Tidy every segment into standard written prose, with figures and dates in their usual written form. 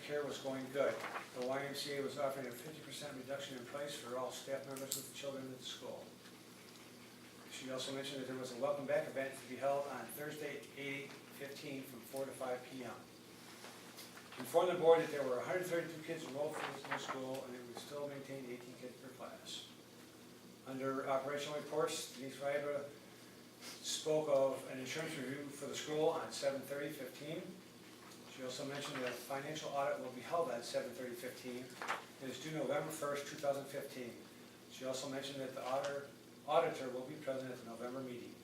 care was going good. The YMCA was offering a 50% reduction in price for all staff members with children at the school. She also mentioned that there was a welcome back event to be held on Thursday, 8/15 from 4 to 5 p.m. Informed the board that there were 132 kids enrolled for this new school and it would still maintain 18 kids per class. Under operational reports, Denise Riva spoke of an insurance review for the school on 7/30/15. She also mentioned that a financial audit will be held on 7/30/15 and is due November 1st, 2015. She also mentioned that the auditor will be present at the November meeting.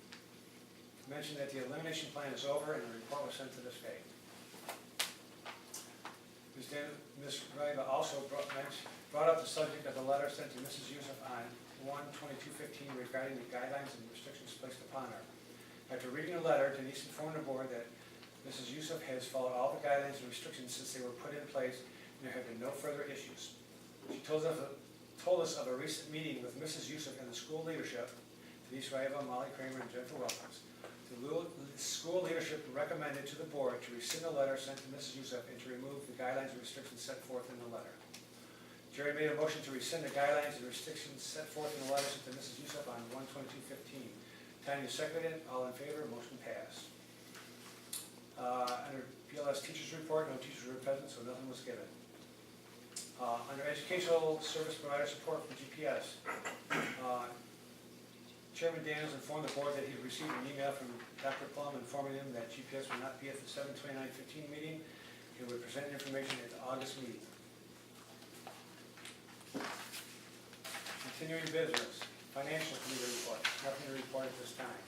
Mentioned that the elimination plan is over and the report was sent to the state. Ms. Riva also brought up the subject of the letter sent to Mrs. Youssef on 1/22/15 regarding the guidelines and restrictions placed upon her. After reading the letter, Denise informed the board that Mrs. Youssef has followed all the guidelines and restrictions since they were put in place and there have been no further issues. She told us of a recent meeting with Mrs. Youssef and the school leadership, Denise Riva, Molly Kramer, and Jennifer Wilkins. The school leadership recommended to the board to rescind the letter sent to Mrs. Youssef and to remove the guidelines and restrictions set forth in the letter. Jerry made a motion to rescind the guidelines and restrictions set forth in the letter sent to Mrs. Youssef on 1/22/15. Tanya seconded. All in favor. Motion passed. Under PLS teachers report, no teachers were present, so nothing was given. Under educational service provider support for GPS, Chairman Daniels informed the board that he received an email from Dr. Plum informing him that GPS would not be at the 7/29/15 meeting. He would present information at the August meeting. Continuing business, financial committee report. Nothing to report at this time.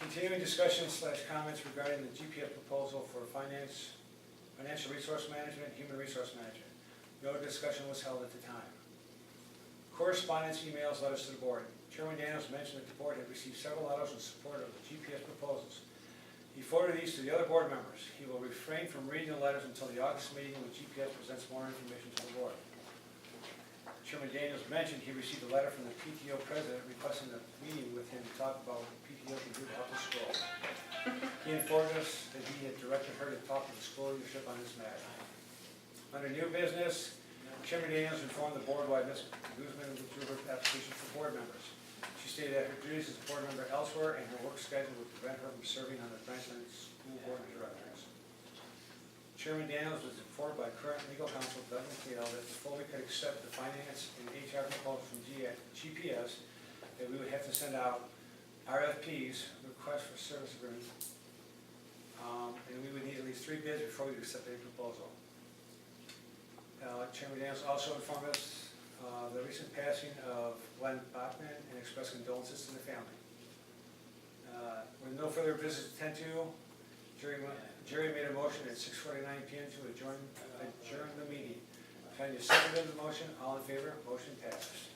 Continuing discussion/comments regarding the GPS proposal for financial resource management, human resource management. No discussion was held at the time. Correspondence, emails, letters to the board. Chairman Daniels mentioned that the board had received several letters in support of the GPS proposals. He forwarded these to the other board members. He will refrain from reading the letters until the August meeting when GPS presents more information to the board. Chairman Daniels mentioned he received a letter from the PTO president requesting a meeting with him to talk about what the PTO can do to help the school. He informed us that he had directed her to talk to the school leadership on this matter. Under new business, Chairman Daniels informed the board why Ms. Guzman withdrew her application for board members. She stated that her duties as a board member elsewhere and her work schedule would prevent her from serving on the Franklin School Board of Directors. Chairman Daniels was informed by current legal counsel Doug McNeil that before we could accept the finance and HR proposal from GPS, that we would have to send out RFPs, requests for service agreements, and we would need at least 3 bids before we could accept any proposal. Chairman Daniels also informed us the recent passing of Glenn Bachman and expressed condolences to the family. With no further business to attend to, Jerry made a motion at 6:49 p.m. to adjourn the meeting. Tanya seconded the motion. All in favor? Motion passes.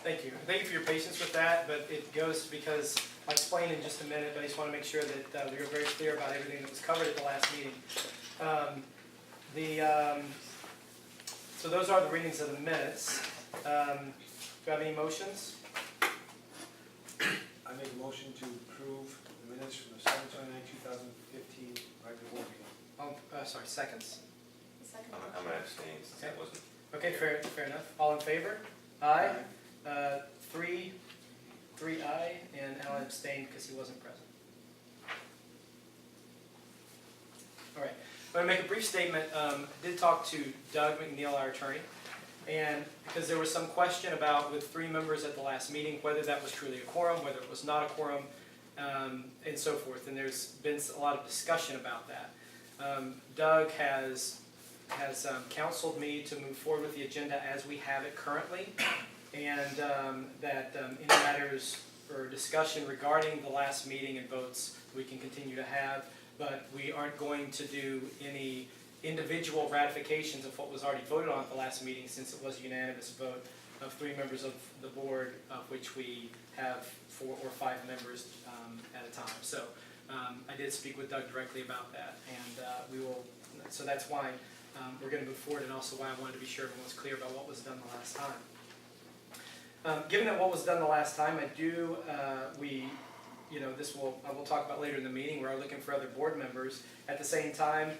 Thank you. Thank you for your patience with that, but it goes because I'll explain in just a minute, but I just want to make sure that we were very clear about everything that was covered at the last meeting. So those are the readings of the minutes. Do you have any motions? I make a motion to approve the minutes from the 7/29/2015 regular board meeting. Oh, sorry, seconds. I'm going to abstain since that wasn't. Okay, fair enough. All in favor? Aye. Three aye, and Alan abstained because he wasn't present. All right. I'm going to make a brief statement. I did talk to Doug McNeil, our attorney, and because there was some question about with 3 members at the last meeting, whether that was truly a quorum, whether it was not a quorum, and so forth. And there's been a lot of discussion about that. Doug has counseled me to move forward with the agenda as we have it currently, and that any matters or discussion regarding the last meeting and votes we can continue to have, but we aren't going to do any individual ratifications of what was already voted on at the last meeting, since it was a unanimous vote of 3 members of the board, of which we have 4 or 5 members at a time. So I did speak with Doug directly about that, and so that's why we're going to move forward, and also why I wanted to be sure everyone was clear about what was done the last time. Given that what was done the last time, we I will talk about later in the meeting, we are looking for other board members. At the same time,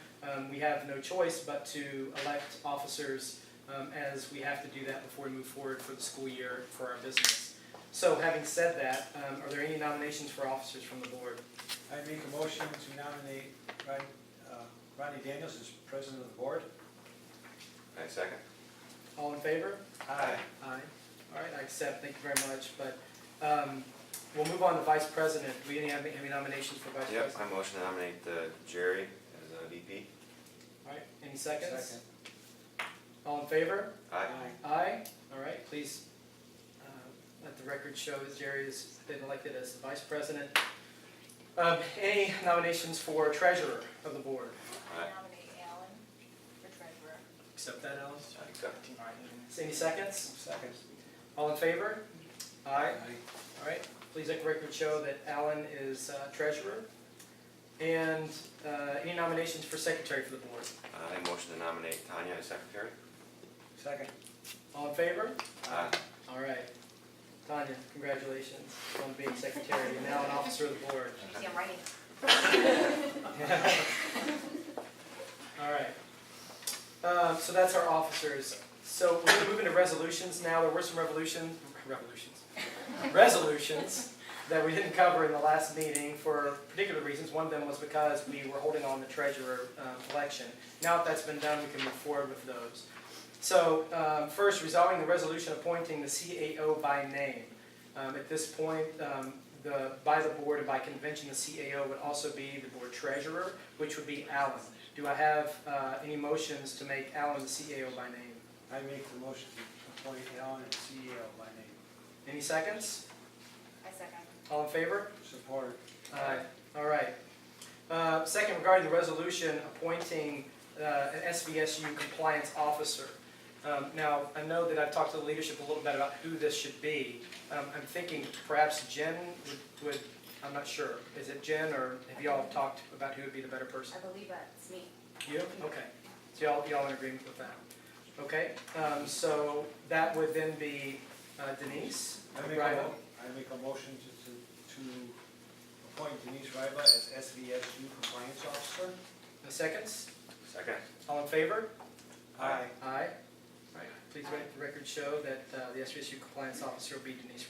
we have no choice but to elect officers as we have to do that before we move forward for the school year for our business. So having said that, are there any nominations for officers from the board? I make a motion to nominate Ronnie Daniels as president of the board. I second. All in favor? Aye. Aye. All right, I accept, thank you very much. But we'll move on to vice president. Do we have any nominations for vice Yep, president? I motion to nominate Jerry as a VP. All right, any seconds? Second. All in favor? Aye. Aye. All right, please let the record show that Jerry has been elected as the vice president. Any nominations for treasurer of the board? Aye. Nominate Alan for treasurer. Accept that, Alan? I accept. All right. Any seconds? Second. All in favor? Aye. Aye. All right, please let the record show that Alan is treasurer. And any nominations for secretary for the board? I motion to nominate Tanya as secretary. Second. All in favor? Aye. All right. Tanya, congratulations on being secretary and now an officer of the board. You see, I'm writing. All right. So that's our officers. So we're going to move into resolutions now. There were some resolutions that we didn't cover in the last meeting for particular reasons. One of them was because we were holding on the treasurer election. Now that that's been done, we can move forward with those. So first, resolving the resolution appointing the CAO by name. At this point, by the board and by convention, the CAO would also be the board treasurer, which would be Alan. Do I have any motions to make Alan the CAO by name? I make the motion to appoint Alan as CEO by name. Any seconds? I second. All in favor? Support. Aye. All right. Second, regarding the resolution appointing an SVSU compliance officer. Now, I know that I've talked to the leadership a little bit about who this should be. I'm thinking perhaps Jen would, I'm not sure. Is it Jen, or have y'all talked about who would be the better person? I believe that's me. You? Okay. So y'all in agreement with that? Okay. So that would then be Denise. I make a motion to appoint Denise Ryba as SVSU compliance officer. The seconds? Second. All in favor? Aye. Aye. All right, please let the record show that the SVSU compliance officer will be Denise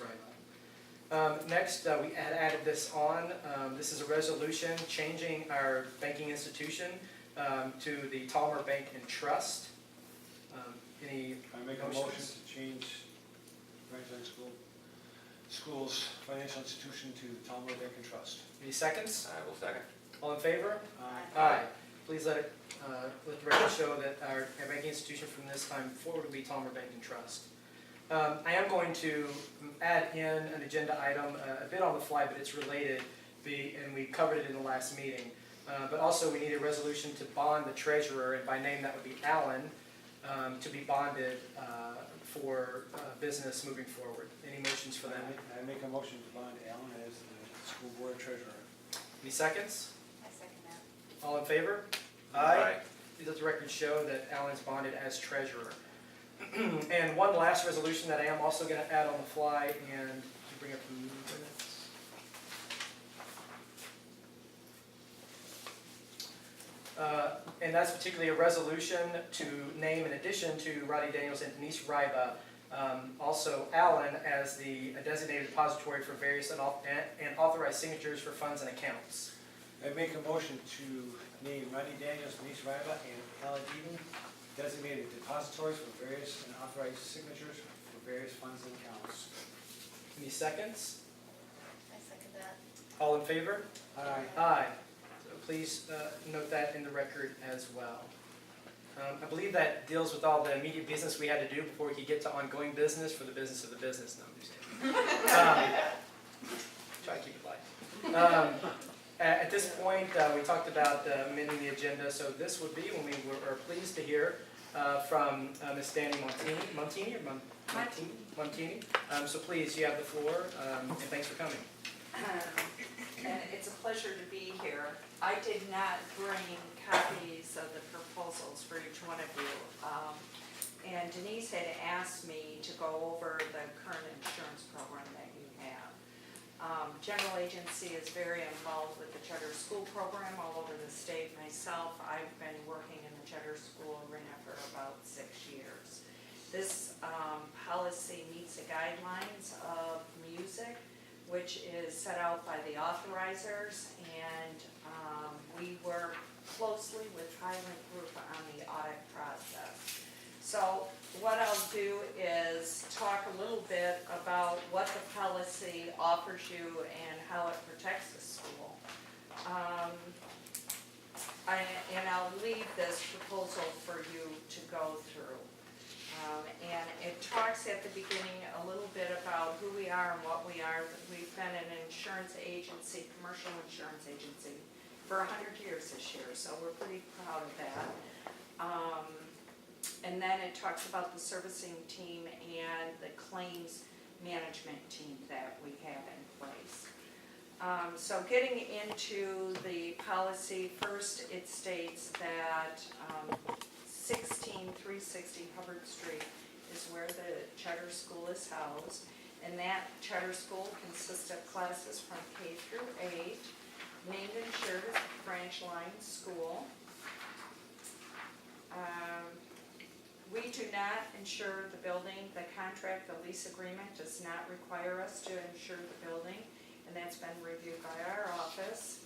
Ryba. Next, we had added this on. This is a resolution changing our banking institution to the Talmer Bank and Trust. Any I make a motions? motion to change Franklin Schools financial institution to Talmer Bank and Trust. Any seconds? I will second. All in favor? Aye. Aye. Please let the record show that our banking institution from this time forward will be Talmer Bank and Trust. I am going to add in an agenda item, a bit on the fly, but it's related, and we covered it in the last meeting. But also we need a resolution to bond the treasurer, and by name that would be Alan, to be bonded for business moving forward. Any motions for that? I make a motion to bond Alan as the school board treasurer. Any seconds? I second that. All in favor? Please let the record show that Alan is bonded as treasurer. And one last resolution that I am also going to add on the fly, and to bring up the meeting minutes. And that's particularly a resolution to name, in addition to Roddy Daniels and Denise Ryba, also Alan as the designated depository for various and authorized signatures for funds and accounts. I make a motion to name Ronnie Daniels, Denise Ryba, and Alan Eden designated depositories for various and authorized signatures for various funds and accounts. Any seconds? I second that. All in favor? Aye. Aye. So please note that in the record as well. I believe that deals with all the immediate business we had to do before we could get to ongoing business for the business of the business. No, I'm just kidding. Try to keep it light. At this point, we talked about amending the agenda, so this would be when we are pleased to hear from Ms. Danny Montini. So please, you have the floor, and thanks for coming. And it's a pleasure to be here. I did not bring copies of the proposals for each one of you. And Denise had asked me to go over the current insurance program that you have. General agency is very involved with the charter school program all over the state. Myself, I've been working in the charter school arena for about 6 years. This policy meets the guidelines of music, which is set out by the authorizers, and we work closely with Highland Group on the audit process. So what I'll do is talk a little bit about what the policy offers you and how it protects the school. And I'll leave this proposal for you to go through. And it talks at the beginning a little bit about who we are and what we are. We've been an insurance agency, commercial insurance agency, for 100 years this year, so we're pretty proud of that. And then it talks about the servicing team and the claims management team that we have in place. So getting into the policy, first it states that 16360 Hubbard Street is where the charter school is housed, and that charter school consists of classes from K through 8, named and shared as a branch line school. We do not insure the building. The contract, the lease agreement does not require us to insure the building, and that's been reviewed by our office.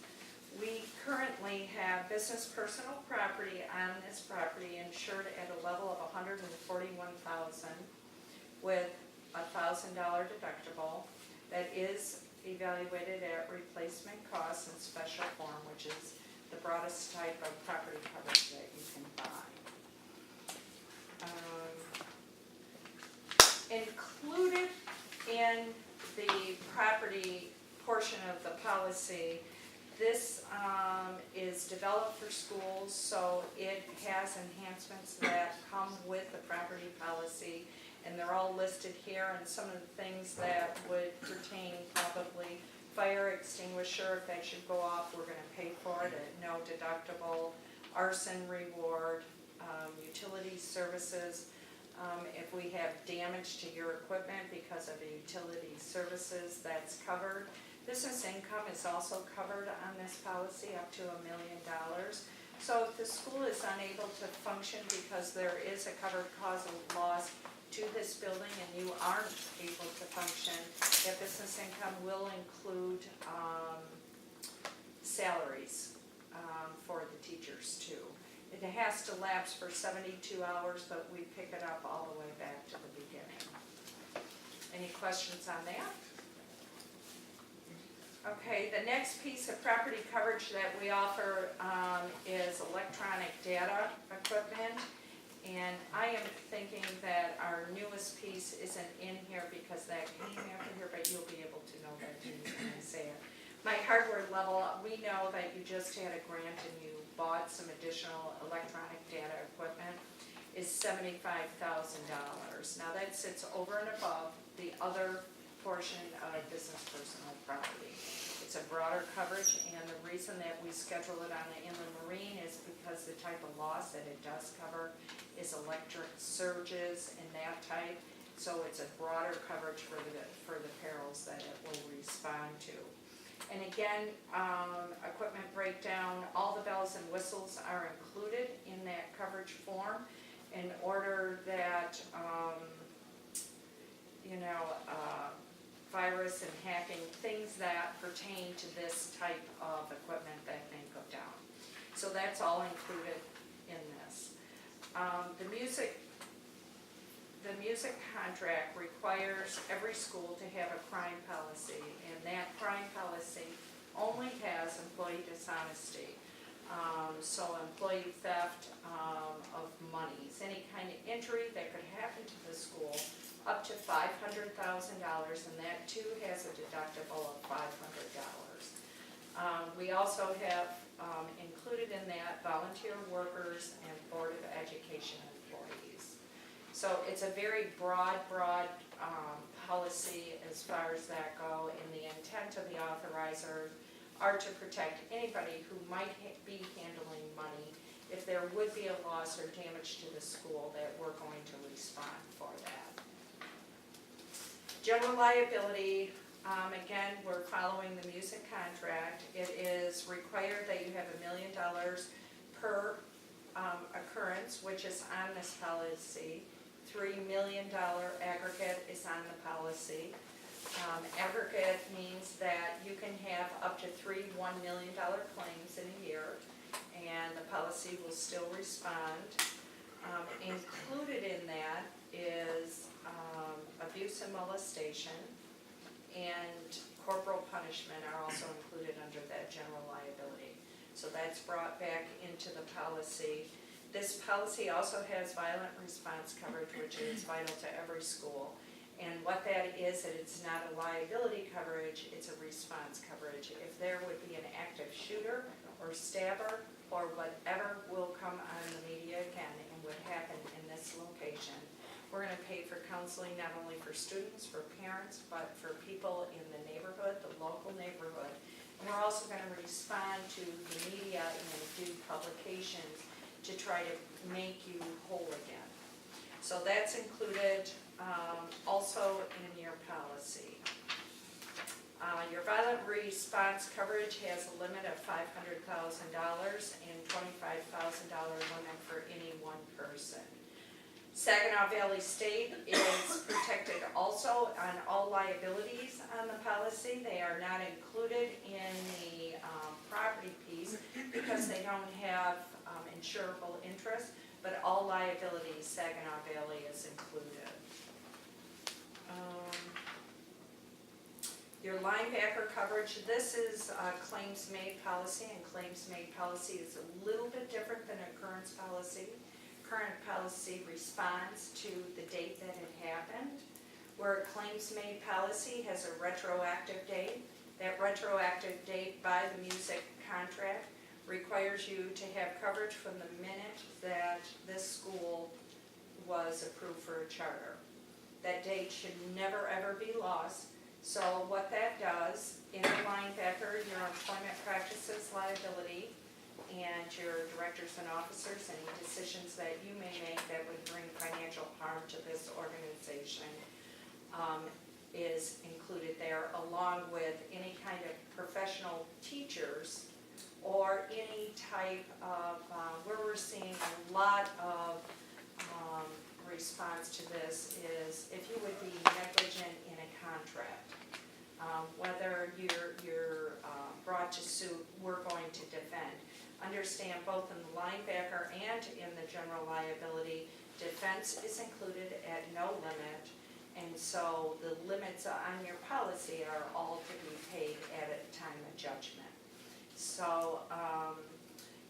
We currently have business personal property on this property insured at a level of $141,000 with a $1,000 deductible that is evaluated at replacement cost and special form, which is the broadest type of property coverage that you can buy. Included in the property portion of the policy, this is developed for schools, so it has enhancements that come with the property policy, and they're all listed here, and some of the things that would pertain probably fire extinguisher, if that should go off, we're gonna pay for it at no deductible, arson reward, utility services, if we have damage to your equipment because of the utility services, that's covered. Business income is also covered on this policy up to $1 million. So if the school is unable to function because there is a covered cause of loss to this building and you aren't able to function, that business income will include salaries for the teachers too. It has to lapse for 72 hours, but we pick it up all the way back to the beginning. Any questions on that? Okay, the next piece of property coverage that we offer is electronic data equipment. And I am thinking that our newest piece isn't in here because that came after here, but you'll be able to know that too when I say it. My hardware level, we know that you just had a grant and you bought some additional electronic data equipment, is $75,000. Now that sits over and above the other portion of business personal property. It's a broader coverage, and the reason that we schedule it on the inland marine is because the type of loss that it does cover is electric surges and that type. So it's a broader coverage for the perils that it will respond to. And again, equipment breakdown, all the bells and whistles are included in that coverage form in order that, virus and hacking, things that pertain to this type of equipment that may go down. So that's all included in this. The music contract requires every school to have a crime policy, and that crime policy only has employee dishonesty. So employee theft of monies, any kind of injury that could happen to the school, up to $500,000, and that too has a deductible of $500. We also have included in that volunteer workers and Board of Education employees. So it's a very broad policy as far as that go, and the intent of the authorizer are to protect anybody who might be handling money if there would be a loss or damage to the school, that we're going to respond for that. General liability, Again, we're following the music contract. It is required that you have $1 million per occurrence, which is on this policy. $3 million aggregate is on the policy. Aggregate means that you can have up to 3 $1 million claims in a year, and the policy will still respond. Included in that is abuse and molestation, and corporal punishment are also included under that general liability. So that's brought back into the policy. This policy also has violent response coverage, which is vital to every school. And what that is, that it's not a liability coverage, it's a response coverage. If there would be an active shooter or stabber or whatever will come on the media again and would happen in this location, we're gonna pay for counseling not only for students, for parents, but for people in the neighborhood, the local neighborhood. And we're also gonna respond to the media and do publications to try to make you whole again. So that's included also in your policy. Your violent response coverage has a limit of $500,000 and $25,000 limit for any one person. Saginaw Valley State is protected also on all liabilities on the policy. They are not included in the property piece because they don't have insurable interest, but all liabilities, Saginaw Valley is included. Your linebacker coverage, this is a claims made policy, and claims made policy is a little bit different than occurrence policy. Current policy responds to the date that it happened, where a claims made policy has a retroactive date. That retroactive date by the music contract requires you to have coverage from the minute that this school was approved for a charter. That date should never ever be lost. So what that does, in the linebacker, your employment practices liability and your directors and officers, any decisions that you may make that would bring financial harm to this organization is included there, along with any kind of professional teachers or any type of, where we're seeing a lot of response to this is if you would be negligent in a contract. Whether you're brought to suit, we're going to defend. Understand both in the linebacker and in the general liability, defense is included at no limit, and so the limits on your policy are all to be paid at a time of judgment. So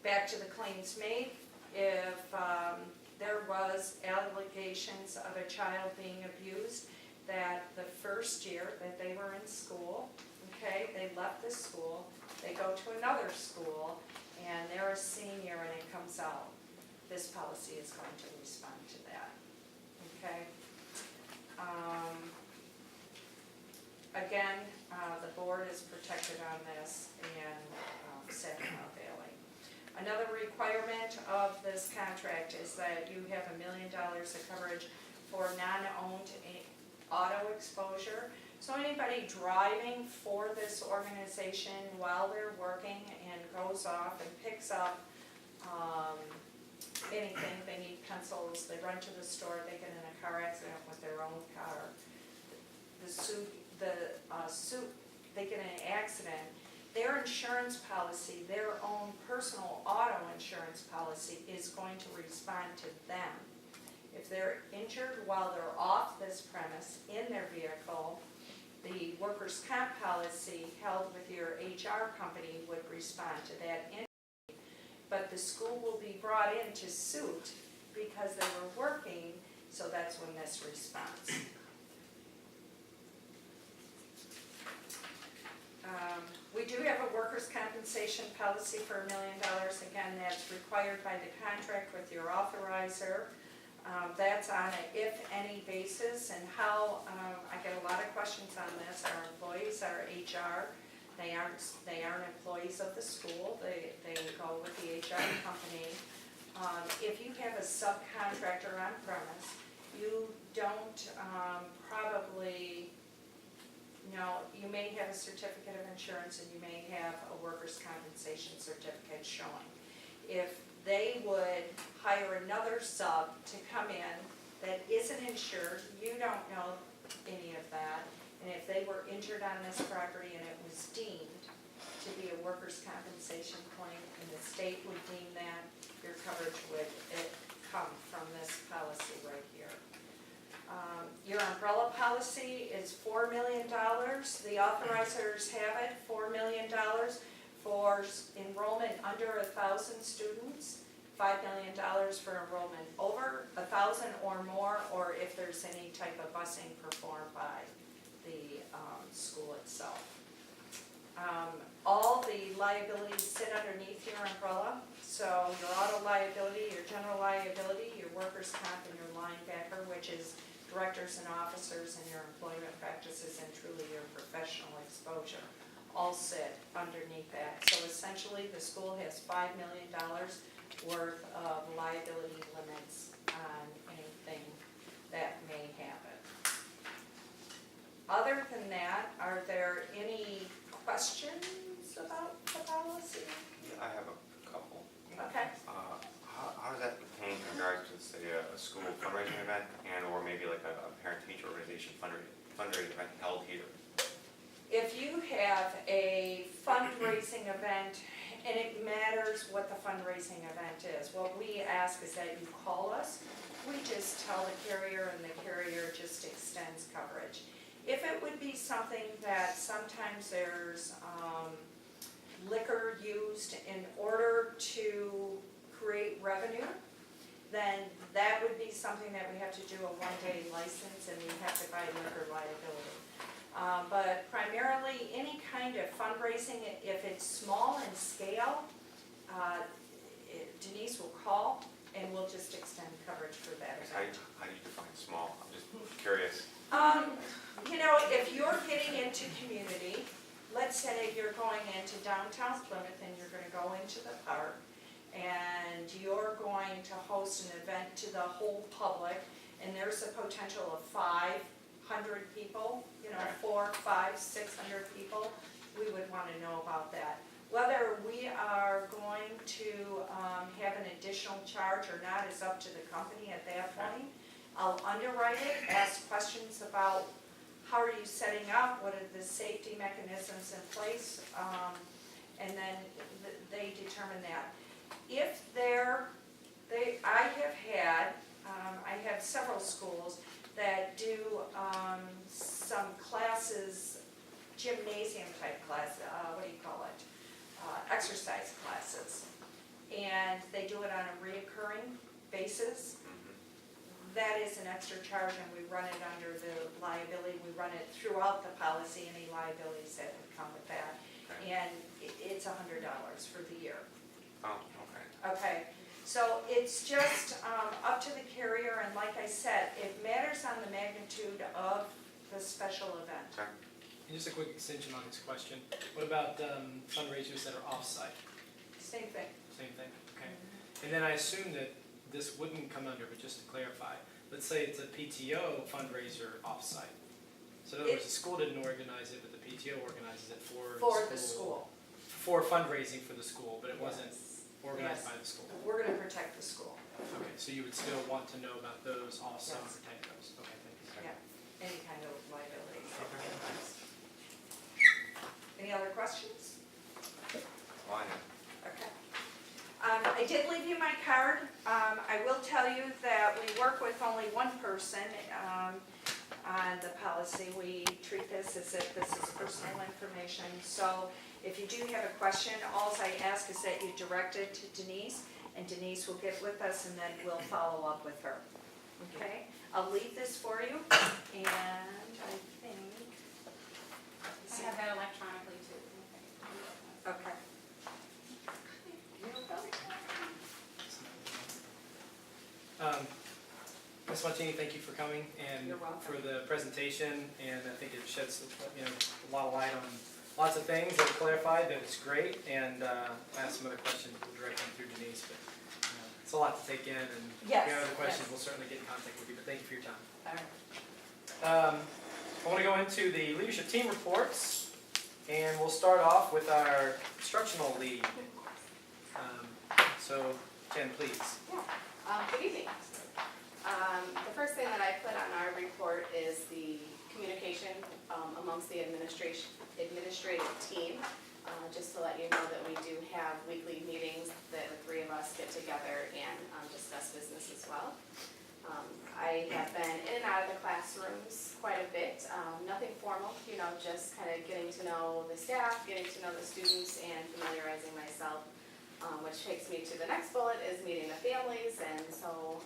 back to the claims made, if there was allegations of a child being abused, that the first year that they were in school, okay, they left the school, they go to another school, and they're a senior and it comes out, this policy is going to respond to that, okay? Again, the board is protected on this in Saginaw Valley. Another requirement of this contract is that you have $1 million of coverage for non-owned auto exposure. So anybody driving for this organization while they're working and goes off and picks up anything, they need pencils, they run to the store, they get in a car accident with their own car. They get in an accident, their insurance policy, their own personal auto insurance policy is going to respond to them. If they're injured while they're off this premise in their vehicle, the workers' comp policy held with your HR company would respond to that injury. But the school will be brought in to suit because they were working, so that's when this responds. We do have a workers' compensation policy for $1 million. Again, that's required by the contract with your authorizer. That's on an if-any basis, and how, I get a lot of questions on this. Our employees are HR. They aren't employees of the school. They go with the HR company. If you have a subcontractor on premise, you don't probably no, you may have a certificate of insurance and you may have a workers' compensation certificate showing. If they would hire another sub to come in that isn't insured, you don't know any of that, and if they were injured on this property and it was deemed to be a workers' compensation claim, and the state would deem that, your coverage would come from this policy right here. Your umbrella policy is $4 million. The authorizers have it, $4 million for enrollment under 1,000 students, $5 million for enrollment over 1,000 or more, or if there's any type of busing performed by the school itself. All the liabilities sit underneath your umbrella, so your auto liability, your general liability, your workers' comp, and your linebacker, which is directors and officers and your employment practices and truly your professional exposure, all sit underneath that. So essentially, the school has $5 million worth of liability limits on anything that may happen. Other than that, are there any questions about the policy? Yeah, I have a couple. Okay. How does that pertain in regards to, say, a school fundraising event and or maybe like a parent-teacher organization fundraising event held here? If you have a fundraising event, and it matters what the fundraising event is, what we ask is that you call us. We just tell the carrier and the carrier just extends coverage. If it would be something that sometimes there's liquor used in order to create revenue, then that would be something that we have to do a one-day license and we have to buy liquor liability. But primarily, any kind of fundraising, if it's small in scale, Denise will call and we'll just extend coverage for that event. How do you define small? I'm just curious. You know, if you're getting into community, let's say you're going into downtown Plymouth and you're gonna go into the park and you're going to host an event to the whole public and there's a potential of 500 people, you know, 400, 500, 600 people, we would wanna know about that. Whether we are going to have an additional charge or not is up to the company at that point. I'll underwrite it, ask questions about how are you setting up, what are the safety mechanisms in place, and then they determine that. If I have several schools that do some classes, gymnasium type class, exercise classes, and they do it on a reoccurring basis. That is an extra charge and we run it under the liability, we run it throughout the policy, any liabilities that would come with that. Okay. And it's $100 for the year. Oh, okay. Okay, so it's just up to the carrier, and like I said, it matters on the magnitude of the special event. Okay. And just a quick extension on this question, what about fundraisers that are off-site? Same thing. Same thing, okay. And then I assume that this wouldn't come under, but just to clarify, let's say it's a PTO fundraiser off-site. So in other words, the school didn't organize it, but the PTO organizes it for The school. For fundraising for the school, but it wasn't Yes. organized Yes. by the school. We're gonna protect the school, Okay, so you would still want to know about those also and Yes. protect those, okay, thank you. yeah, any kind of liability. Okay. Any other questions? Well, I have. Okay. I did leave you my card. I will tell you that we work with only one person on the policy. We treat this as if this is personal information. So if you do have a question, all I ask is that you direct it to Denise, and Denise will get with us and then we'll follow up with her. Okay? I'll leave this for you, and I think... I have that electronically too. Okay. Ms. Montini, thank you for coming and You're welcome. for the presentation, and I think it sheds a lot of light on lots of things that are clarified, that it's great, and ask some other questions, we'll direct them through Denise, but it's a lot to take in, and if you Yes, have other questions, yes. we'll certainly get in contact with you, but thank you for your time. All right. I want to go into the leadership team reports, and we'll start off with our instructional lead. So, Jen, please. Good evening. The first thing that I put on our report is the communication amongst the administrative team. Just to let you know that we do have weekly meetings that the three of us get together and discuss business as well. I have been in and out of the classrooms quite a bit, nothing formal, just kind of getting to know the staff, getting to know the students, and familiarizing myself. Which takes me to the next bullet is meeting the families, and so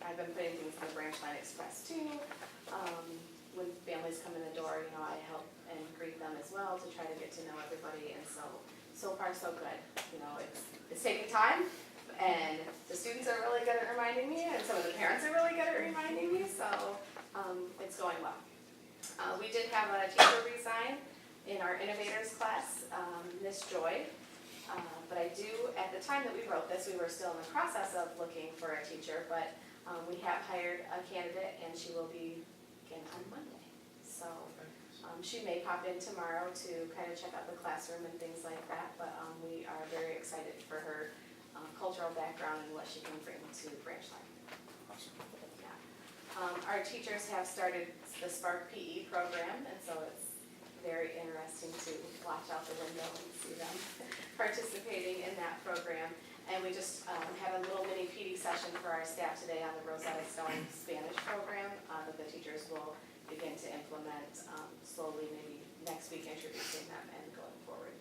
I've been putting things in the Branch Line Express too. When families come in the door, I help and greet them as well to try to get to know everybody, and so far so good. It's taking time, and the students are really good at reminding me, and some of the parents are really good at reminding me, so it's going well. We did have a teacher resign in our Innovators class, Miss Joy. But I do, at the time that we wrote this, we were still in the process of looking for a teacher, but we have hired a candidate and she will be again on Monday. So she may pop in tomorrow to kind of check out the classroom and things like that, but we are very excited for her cultural background and what she can bring to Branch Line. Awesome. Yeah. Our teachers have started the Spark PE program, and so it's very interesting to watch out the window and see them participating in that program. And we just had a little mini PD session for our staff today on the Rosetta Stone Spanish program that the teachers will begin to implement slowly, maybe next week, introducing them and going forward.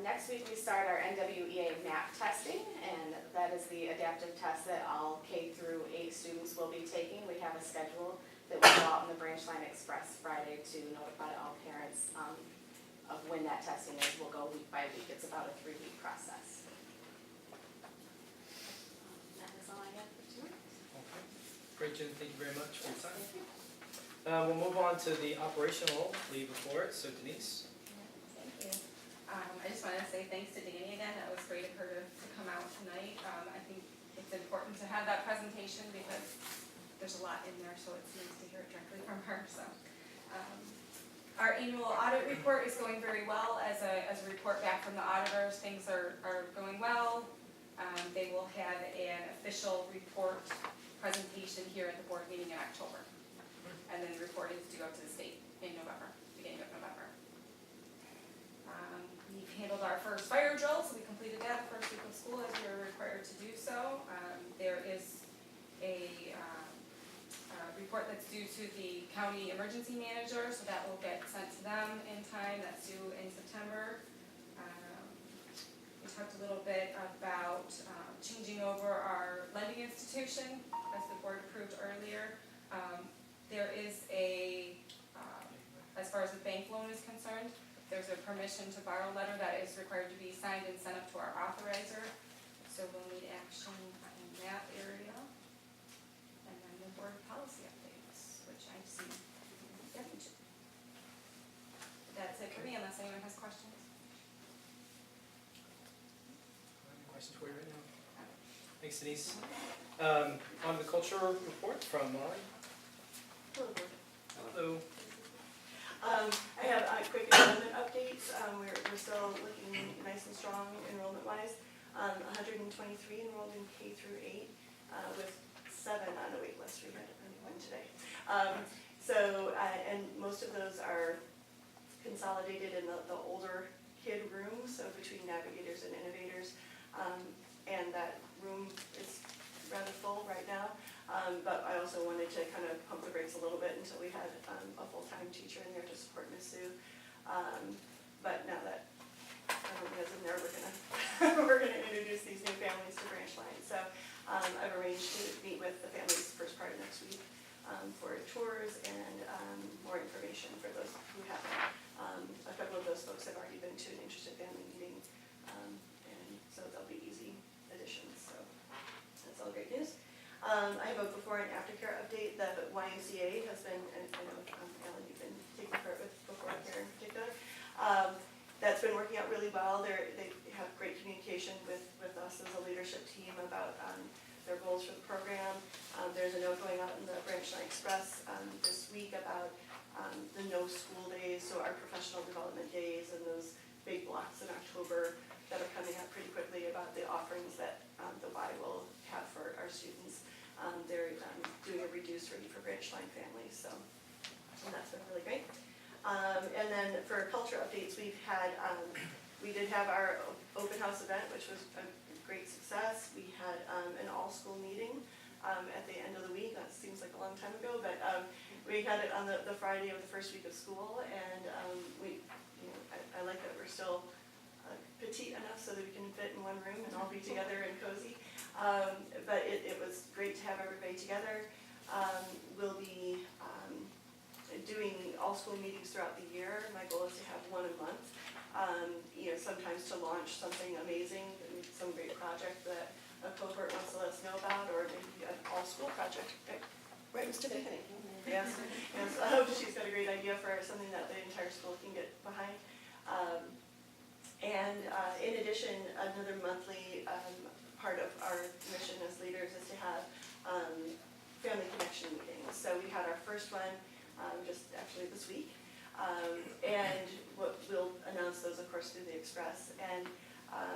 Next week we start our NWEA MAP testing, and that is the adaptive test that all K through 8 students will be taking. We have a schedule that will go out in the Branch Line Express Friday to notify all parents of when that testing is. We'll go week by week. It's about a 3-week process. That is all I have for tonight. Okay. Great, Jen, thank you very much for your time. We'll move on to the operational lead report, so Denise. Thank you. I just want to say thanks to Danny again. That was great of her to come out tonight. I think it's important to have that presentation because there's a lot in there, so it's nice to hear it directly from her. So, our annual audit report is going very well. As a report back from the auditors, things are going well. They will have an official report presentation here at the board meeting in October, and then the report is to go to the state in November, beginning of November. We've handled our first fire drill, so we completed that the first week of school as we were required to do so. There is a report that's due to the county emergency manager, so that will get sent to them in time. That's due in September. We talked a little bit about changing over our lending institution, as the board approved earlier. There is as far as the bank loan is concerned, there's a permission to borrow letter that is required to be signed and sent up to our authorizer. So we'll need action in that area. And then the board policy updates, which I see. That's it for me, unless anyone has questions. Any questions for you right now? Thanks, Denise. On the culture report from Molly. Hello. I have quick enrollment updates. We're still looking nice and strong enrollment-wise. 123 enrolled in K through 8, with 7 on the wait list. We had only 1 today. And most of those are consolidated in the older kid room, so between Navigators and Innovators. And that room is rather full right now. But I also wanted to kind of pump the brakes a little bit until we had a full-time teacher in there to support Miss Sue. But now that everyone is in there, we're gonna introduce these new families to Branch Line. So I've arranged to meet with the families first part of next week for tours and more information for those who haven't. A couple of those folks have already been to an interested family meeting, and so they'll be easy additions. So that's all great news. I have a before and after care update. The YMCA has been, and I know Ellen, you've been taking part with before care in particular. That's been working out really well. They have great communication with us as a leadership team about their goals for the program. There's a note going out in the Branchline Express this week about the no school days, so our professional development days and those big blocks in October that are coming up pretty quickly about the offerings that the Y will have for our students. They're doing a reduced rate for Branchline families, so and that's been really great. And then for culture updates, we did have our open house event, which was a great success. We had an all-school meeting at the end of the week. That seems like a long time ago, but we had it on the Friday of the first week of school, and I like that we're still petite enough so that we can fit in one room and all be together and cozy. But it was great to have everybody together. We'll be doing all-school meetings throughout the year. My goal is to have one a month. Sometimes to launch something amazing, some great project that a cohort wants to let us know about, or maybe an all-school project. Right, Mr. Pickney? Yes, she's got a great idea for something that the entire school can get behind. And in addition, another monthly part of our mission as leaders is to have family connection meetings. So we had our first one just actually this week. And we'll announce those, of course, through the Express. And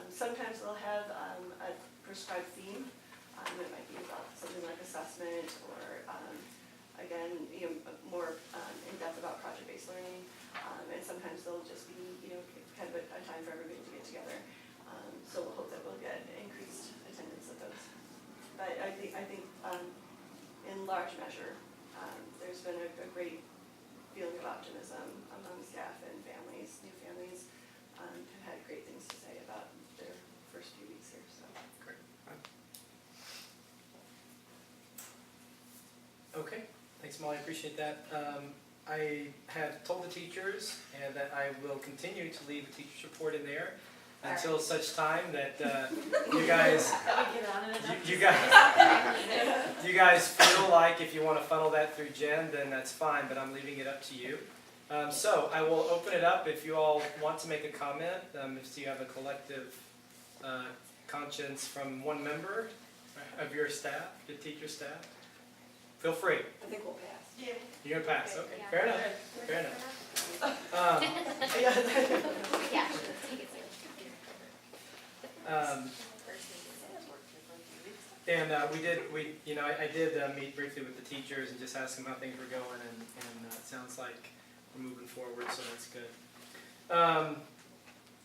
sometimes they'll have a prescribed theme. It might be about something like assessment, or again, more in depth about project-based learning. And sometimes they'll just be, kind of a time for everybody to get together. So we'll hope that we'll get increased attendance at those. But I think in large measure, there's been a great feeling of optimism among staff and families. New families have had great things to say about their first few weeks here. So Great. Okay, thanks Molly, I appreciate that. I have told the teachers and that I will continue to leave the teacher's report in there until such time that you guys feel like if you want to funnel that through Jen, then that's fine, but I'm leaving it up to you. So I will open it up if you all want to make a comment. If you have a collective conscience from one member of your staff, your teacher staff, feel free. I think we'll pass. Yeah. You're going to pass, okay, fair enough, fair enough. Yeah, take it And I did meet briefly with the teachers and just ask them how things were going, and it sounds like we're moving forward, so that's good.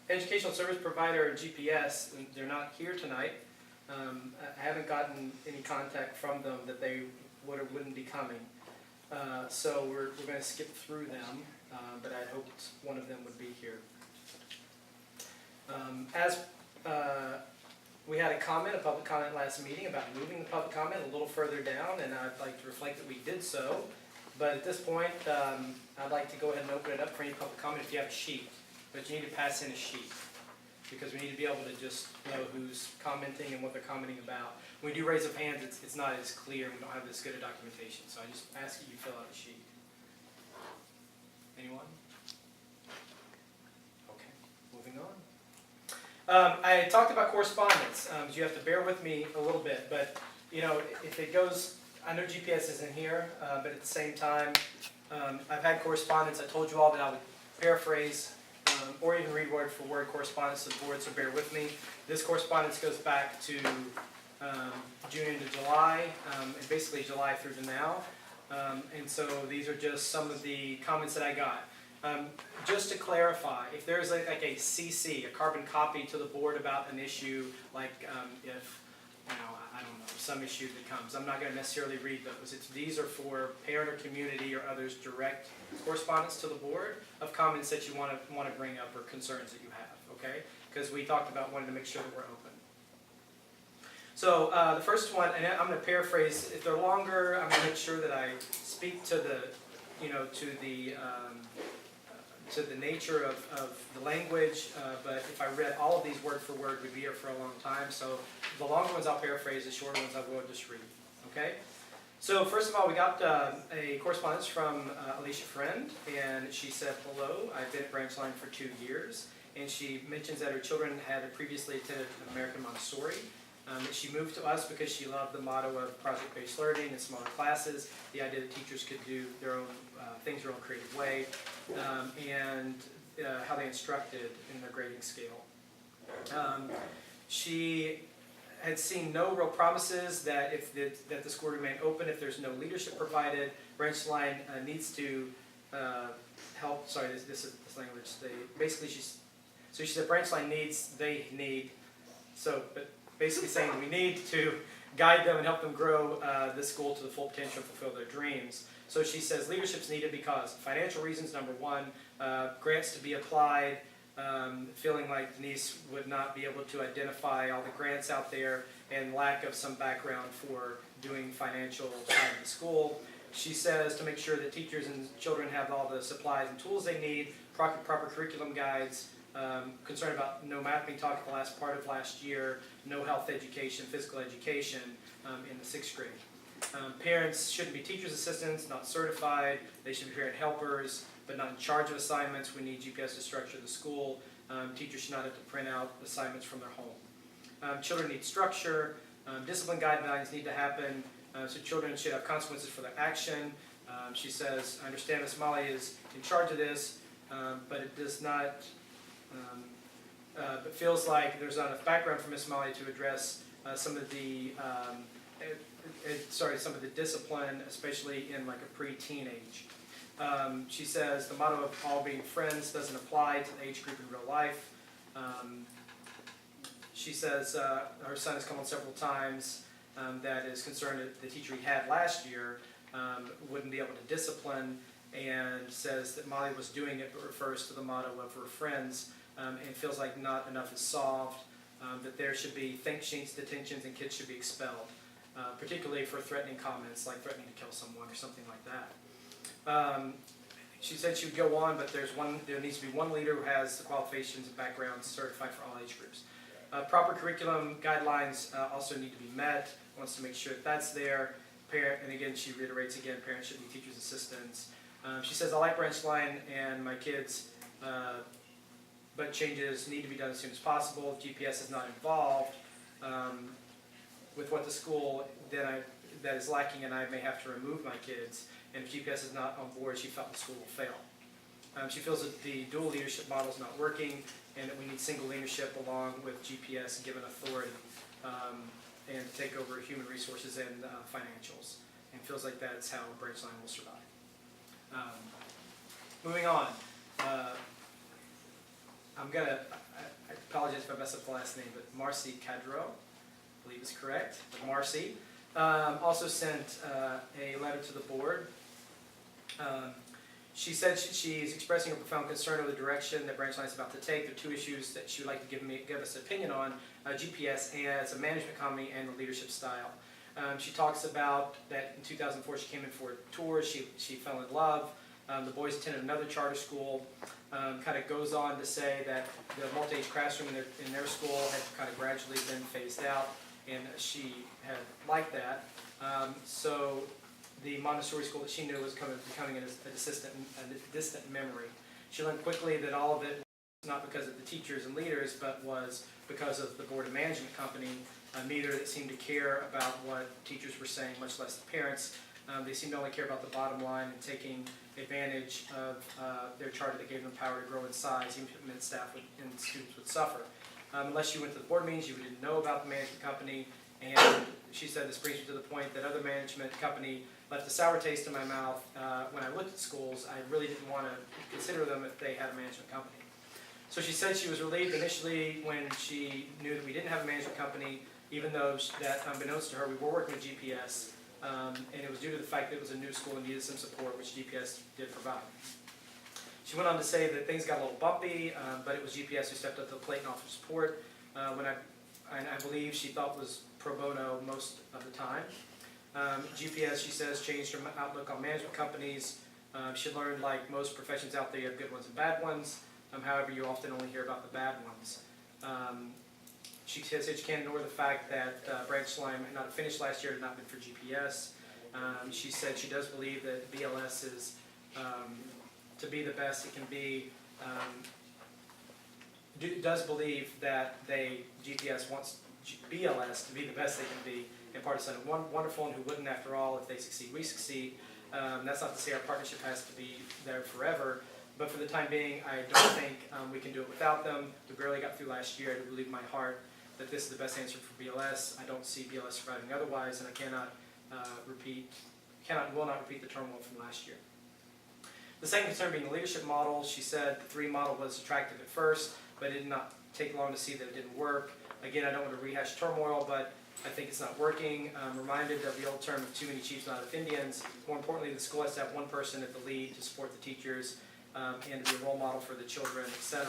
Educational service provider, GPS, they're not here tonight. I haven't gotten any contact from them that they would or wouldn't be coming. So we're going to skip through them, but I hoped one of them would be here. We had a public comment last meeting about moving the public comment a little further down, and I'd like to reflect that we did so. But at this point, I'd like to go ahead and open it up for any public comment if you have a sheet. But you need to pass in a sheet, because we need to be able to just know who's commenting and what they're commenting about. When we do raise of hands, it's not as clear. We don't have this good a documentation. So I just ask that you fill out a sheet. Anyone? Okay, moving on. I talked about correspondence. You have to bear with me a little bit, but if it goes, I know GPS isn't here, but at the same time, I've had correspondence. I told you all that I would paraphrase or even read word for word correspondence to the board, so bear with me. This correspondence goes back to June into July, and basically July through to now. And so these are just some of the comments that I got. Just to clarify, if there's like a CC, a carbon copy to the board about an issue, like if, I don't know, some issue that comes, I'm not going to necessarily read those. These are for parent or community or others direct correspondence to the board of comments that you want to bring up or concerns that you have, okay? Because we talked about wanting to make sure that we're open. So the first one, and I'm going to paraphrase, if they're longer, I'm going to make sure that I speak to the, to the nature of the language, but if I read all of these word for word, we'd be here for a long time. So the longer ones I'll paraphrase, the shorter ones I will just read, okay? So first of all, we got a correspondence from Alicia Friend, and she said, hello, I've been at Branchline for 2 years, and she mentions that her children had previously attended American Montessori, That she moved to us because she loved the motto of project-based learning and smaller classes, the idea that teachers could do their own things their own creative way, and how they instructed in their grading scale. She had seen no real promises that that the school remain open if there's no leadership provided. Branchline needs to help. Sorry, this is this language. She said Branchline need. But basically saying we need to guide them and help them grow the school to the full potential and fulfill their dreams. So she says leadership's needed because financial reasons, number one, grants to be applied, feeling like Denise would not be able to identify all the grants out there, and lack of some background for doing financial side of the school. She says to make sure that teachers and children have all the supplies and tools they need, proper curriculum guides, concerned about no math being taught at the last part of last year, no health education, physical education in the 6th grade. Parents shouldn't be teachers' assistants, not certified. They should be parent helpers, but not in charge of assignments. We need GPS to structure the school. Teachers should not have to print out assignments from their home. Children need structure. Discipline guidelines need to happen, so children should have consequences for their action. She says, I understand Ms. Molly is in charge of this, but it does not, but feels like there's not enough background for Ms. Molly to address some of the some of the discipline, especially in like a pre-teen age. She says the motto of all being friends doesn't apply to the age group in real life. She says her son has come on several times that is concerned that the teacher he had last year wouldn't be able to discipline, and says that Molly was doing it but refers to the motto of her friends, and feels like not enough is solved, that there should be think sheets, detentions, and kids should be expelled. Particularly for threatening comments like threatening to kill someone or something like that. She said she would go on, but there needs to be one leader who has the qualifications and backgrounds certified for all age groups. Proper curriculum guidelines also need to be met. Wants to make sure that that's there. And again, she reiterates again, parents should be teachers' assistants. She says, I like Branchline and my kids, but changes need to be done as soon as possible. If GPS is not involved with what the school that is lacking, and I may have to remove my kids. And if GPS is not on board, she felt the school will fail. She feels that the dual leadership model is not working, and that we need single leadership along with GPS given authority, and to take over human resources and financials. And feels like that's how Branchline will survive. Moving on. I apologize if I mess up the last name, but Marcy Cadreau, I believe is correct. Marcy also sent a letter to the board. She said she's expressing a profound concern over the direction that Branchline is about to take. There are two issues that she would like to give us an opinion on, GPS as a management company and the leadership style. She talks about that in 2004 she came in for tours, she fell in love. The boys attended another charter school. Kind of goes on to say that the multi-age classroom in their school had kind of gradually been phased out, and she had liked that. So the Montessori school that she knew was becoming a distant memory. She learned quickly that all of it was not because of the teachers and leaders, but was because of the board of management company, neither that seemed to care about what teachers were saying, much less the parents. They seemed to only care about the bottom line and taking advantage of their charter that gave them power to grow in size, even if it meant staff and students would suffer. Unless you went to the board meetings, you didn't know about the management company, and she said this brings me to the point that other management company left a sour taste in my mouth. When I looked at schools, I really didn't want to consider them if they had a management company. So she said she was relieved initially when she knew that we didn't have a management company, even though that, unbeknownst to her, we were working with GPS, and it was due to the fact that it was a new school and needed some support, which GPS did provide. She went on to say that things got a little bumpy, but it was GPS who stepped up to the plate and offered support, and I believe she thought was pro bono most of the time. GPS, she says, changed her outlook on management companies. She learned, like most professions out there, you have good ones and bad ones. However, you often only hear about the bad ones. She says she can't ignore the fact that Branchline had not finished last year, had not been for GPS. She said she does believe that BLS is, to be the best it can be, does believe that GPS wants BLS to be the best they can be, and partisan, wonderful, and who wouldn't after all. If they succeed, we succeed. That's not to say our partnership has to be there forever, but for the time being, I don't think we can do it without them. We barely got through last year. I do believe in my heart that this is the best answer for BLS. I don't see BLS surviving otherwise, and I will not repeat the turmoil from last year. The second concern being the leadership model. She said the 3 model was attractive at first, but it did not take long to see that it didn't work. Again, I don't want to rehash turmoil, but I think it's not working. I'm reminded of the old term of too many chiefs, not enough Indians. More importantly, the school has to have one person at the lead to support the teachers and to be a role model for the children, etc.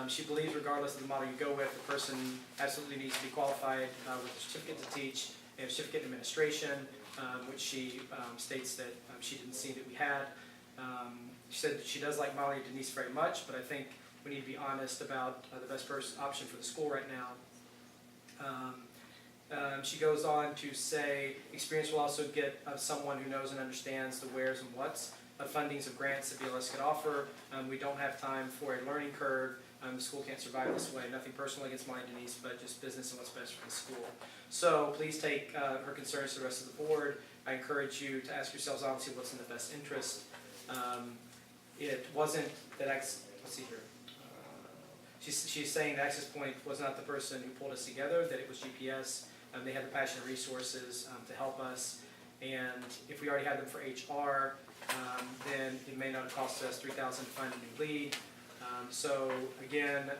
She believes regardless of the model you go with, the person absolutely needs to be qualified with a certificate to teach and a certificate in administration, which she states that she didn't see that we had. She said that she does like Molly and Denise very much, but I think we need to be honest about the best option for the school right now. She goes on to say, experience will also get someone who knows and understands the wheres and whats of fundings of grants that BLS could offer. We don't have time for a learning curve. The school can't survive this way. Nothing personal against Molly and Denise, but just business and what's best for the school. So please take her concerns to the rest of the board. I encourage you to ask yourselves honestly what's in the best interest. It wasn't that, let's see here. She's saying that Access Point was not the person who pulled us together, that it was GPS. They had the passion and resources to help us. And if we already had them for HR, then it may not have cost us $3,000 to find a new lead. So again,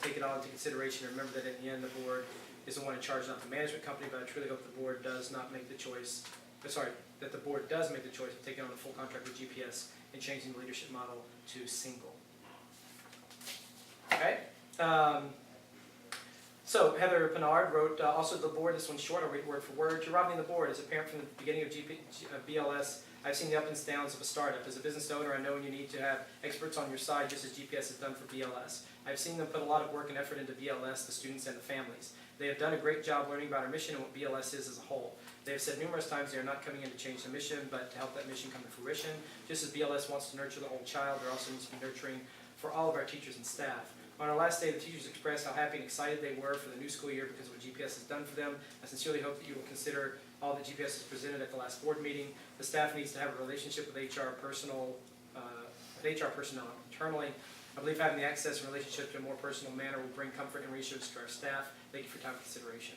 take it all into consideration. Remember that in the end, the board is the one in charge, not the management company, but I truly hope the board does not make the choice, that the board does make the choice of taking on a full contract with GPS and changing the leadership model to single. Okay. So Heather Pinard wrote, also the board, this one's short, I'll read word for word. To Rodney and the board, as a parent from the beginning of BLS, I've seen the ups and downs of a startup. As a business owner, I know you need to have experts on your side, just as GPS has done for BLS. I've seen them put a lot of work and effort into BLS, the students and the families. They have done a great job learning about our mission and what BLS is as a whole. They have said numerous times they are not coming in to change the mission, but to help that mission come to fruition. Just as BLS wants to nurture the whole child, there also needs to be nurturing for all of our teachers and staff. On our last day, the teachers expressed how happy and excited they were for the new school year because of what GPS has done for them. I sincerely hope that you will consider all that GPS has presented at the last board meeting. The staff needs to have a relationship with HR personnel internally. I believe having the access and relationship to a more personal manner will bring comfort and reassurance to our staff. Thank you for your time and consideration.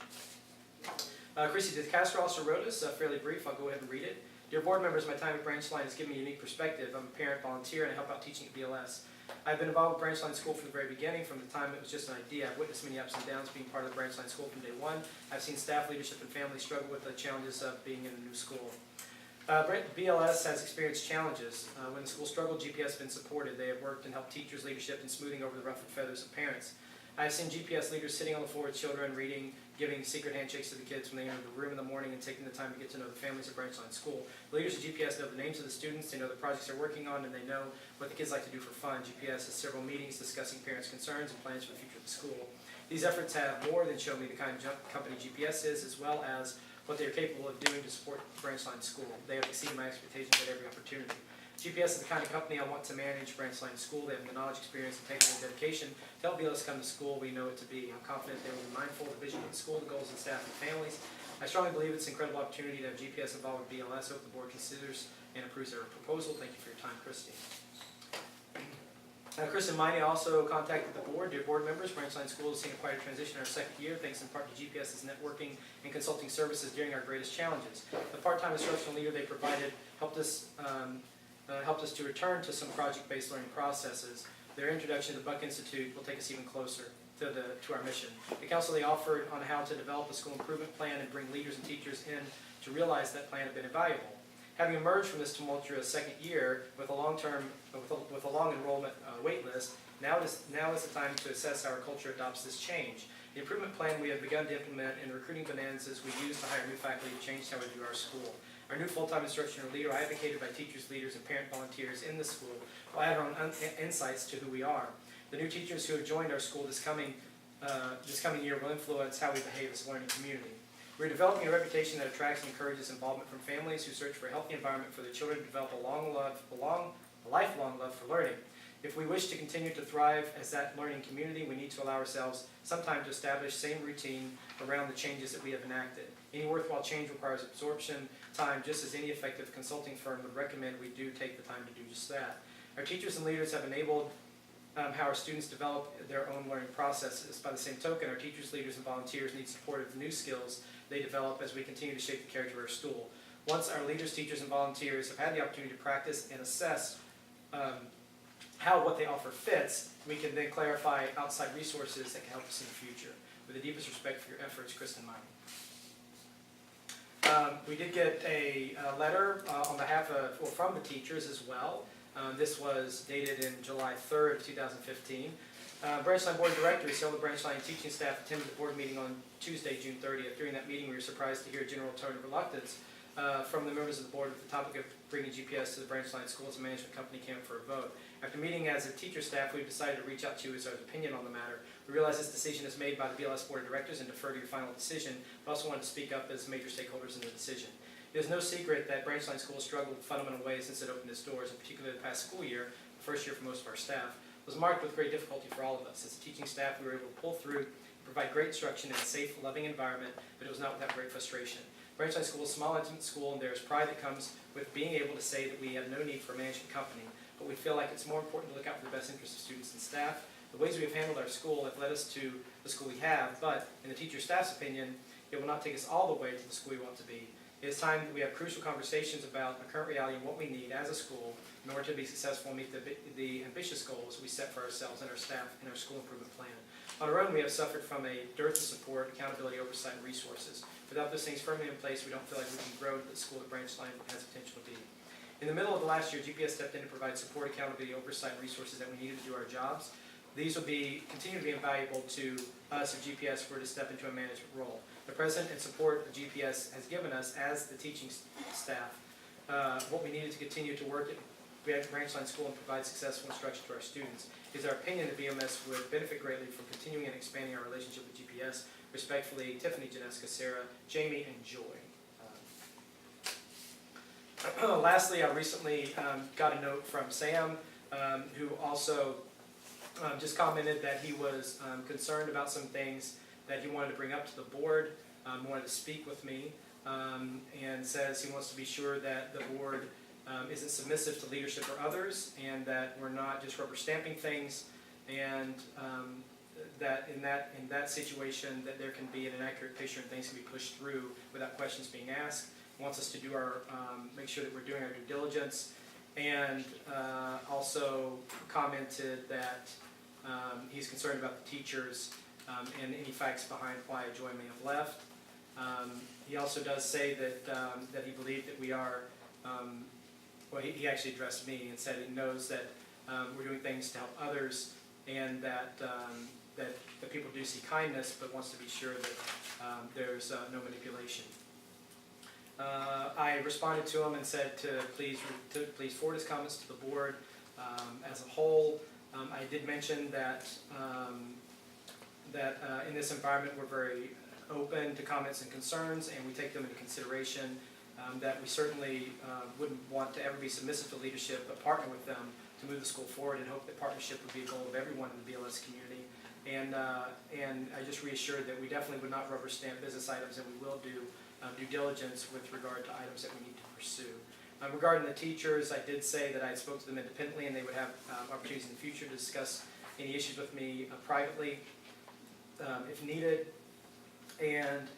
Chrissy DeCastro also wrote us, fairly brief. I'll go ahead and read it. Dear board members, my time at Branchline has given me a unique perspective. I'm a parent, volunteer, and I help out teaching at BLS. I've been involved with Branchline School from the very beginning, from the time it was just an idea. I've witnessed many ups and downs being part of the Branchline School from day one. I've seen staff, leadership, and families struggle with the challenges of being in a new school. BLS has experienced challenges. When the school struggled, GPS has been supported. They have worked and helped teachers, leadership, and smoothing over the ruffled feathers of parents. I've seen GPS leaders sitting on the floor with children, reading, giving secret handshakes to the kids when they enter the room in the morning and taking the time to get to know the families of Branchline School. The leaders of GPS know the names of the students, they know the projects they're working on, and they know what the kids like to do for fun. GPS has several meetings discussing parents' concerns and plans for the future of the school. These efforts have more than shown me the kind of company GPS is, as well as what they are capable of doing to support Branchline School. They have exceeded my expectations at every opportunity. GPS is the kind of company I want to manage Branchline School. They have the knowledge, experience, integrity, and dedication to help BLS come to school we know it to be. I'm confident they will be mindful of the vision of the school, the goals of the staff and families. I strongly believe it's an incredible opportunity to have GPS involved with BLS. I hope the board considers and approves their proposal. Thank you for your time, Christy. Chris and Miney also contacted the board. Dear board members, Branchline School has seen quite a transition in our second year, thanks in part to GPS's networking and consulting services during our greatest challenges. The part-time instructional leader they provided helped us to return to some project-based learning processes. Their introduction to the Buck Institute will take us even closer to our mission. The counsel they offered on how to develop a school improvement plan and bring leaders and teachers in to realize that plan have been invaluable. Having emerged from this tumultuous second year with a long enrollment wait list, now is the time to assess how our culture adopts this change. The improvement plan we have begun to implement in recruiting bonanzas we use to hire new faculty changed how we view our school. Our new full-time instructional leader, advocated by teachers, leaders, and parent volunteers in the school, will add our own insights to who we are. The new teachers who have joined our school this coming year will influence how we behave as a learning community. We're developing a reputation that attracts and encourages involvement from families who search for a healthy environment for their children to develop a lifelong love for learning. If we wish to continue to thrive as that learning community, we need to allow ourselves some time to establish same routine around the changes that we have enacted. Any worthwhile change requires absorption time, just as any effective consulting firm would recommend we do take the time to do just that. Our teachers and leaders have enabled how our students develop their own learning processes. By the same token, our teachers, leaders, and volunteers need support of the new skills they develop as we continue to shape the character of our school. Once our leaders, teachers, and volunteers have had the opportunity to practice and assess how what they offer fits, we can then clarify outside resources that can help us in the future. With the deepest respect for your efforts, Kristen Miney. We did get a letter on behalf of, well, from the teachers as well. This was dated in July 3rd, 2015. Branchline Board of Directors, several Branchline teaching staff attended the board meeting on Tuesday, June 30th. During that meeting, we were surprised to hear a general tone of reluctance from the members of the board with the topic of bringing GPS to the Branchline Schools and Management Company camp for a vote. After meeting as a teacher staff, we decided to reach out to you as our opinion on the matter. We realize this decision is made by the BLS Board of Directors and defer to your final decision, but also wanted to speak up as major stakeholders in the decision. It is no secret that Branchline Schools struggled in fundamental ways since it opened its doors, and particularly the past school year, the first year for most of our staff, was marked with great difficulty for all of us. As a teaching staff, we were able to pull through and provide great instruction in a safe, loving environment, but it was not without great frustration. Branchline School is a small, intimate school, and there is pride that comes with being able to say that we have no need for a management company, but we feel like it's more important to look out for the best interests of students and staff. The ways we have handled our school have led us to the school we have, but in the teacher staff's opinion, it will not take us all the way to the school we want to be. It is time that we have crucial conversations about the current reality and what we need as a school in order to be successful and meet the ambitious goals we set for ourselves and our staff in our school improvement plan. On our own, we have suffered from a dearth of support, accountability, oversight, and resources. Without those things firmly in place, we don't feel like we can grow to the school that Branchline has potential to be. In the middle of the last year, GPS stepped in to provide support, accountability, oversight, and resources that we needed to do our jobs. These will continue to be invaluable to us if GPS were to step into a management role. The present and support that GPS has given us as the teaching staff, what we needed to continue to work at Branchline School and provide successful instruction to our students. It is our opinion that BMS would benefit greatly from continuing and expanding our relationship with GPS. Respectfully, Tiffany, Janeska, Sarah, Jamie, and Joy. Lastly, I recently got a note from Sam, who also just commented that he was concerned about some things that he wanted to bring up to the board, wanted to speak with me, and says he wants to be sure that the board isn't submissive to leadership or others, and that we're not just rubber stamping things, and that in that situation that there can be an inaccurate picture and things can be pushed through without questions being asked. He wants us to do our make sure that we're doing our due diligence, and also commented that he's concerned about the teachers and any facts behind why Joy may have left. He also does say that that he believed that we are. Well, he actually addressed me and said he knows that we're doing things to help others, and that that people do see kindness, but wants to be sure that there's no manipulation. I responded to him and said to please forward his comments to the board as a whole. I did mention that in this environment we're very open to comments and concerns, and we take them into consideration. That we certainly wouldn't want to ever be submissive to leadership, but partner with them to move the school forward, and hope that partnership would be a goal of everyone in the BLS community. And I just reassured that we definitely would not rubber stamp business items, and we will do due diligence with regard to items that we need to pursue. Regarding the teachers, I did say that I spoke to them independently, and they would have opportunities in the future to discuss any issues with me privately if needed, and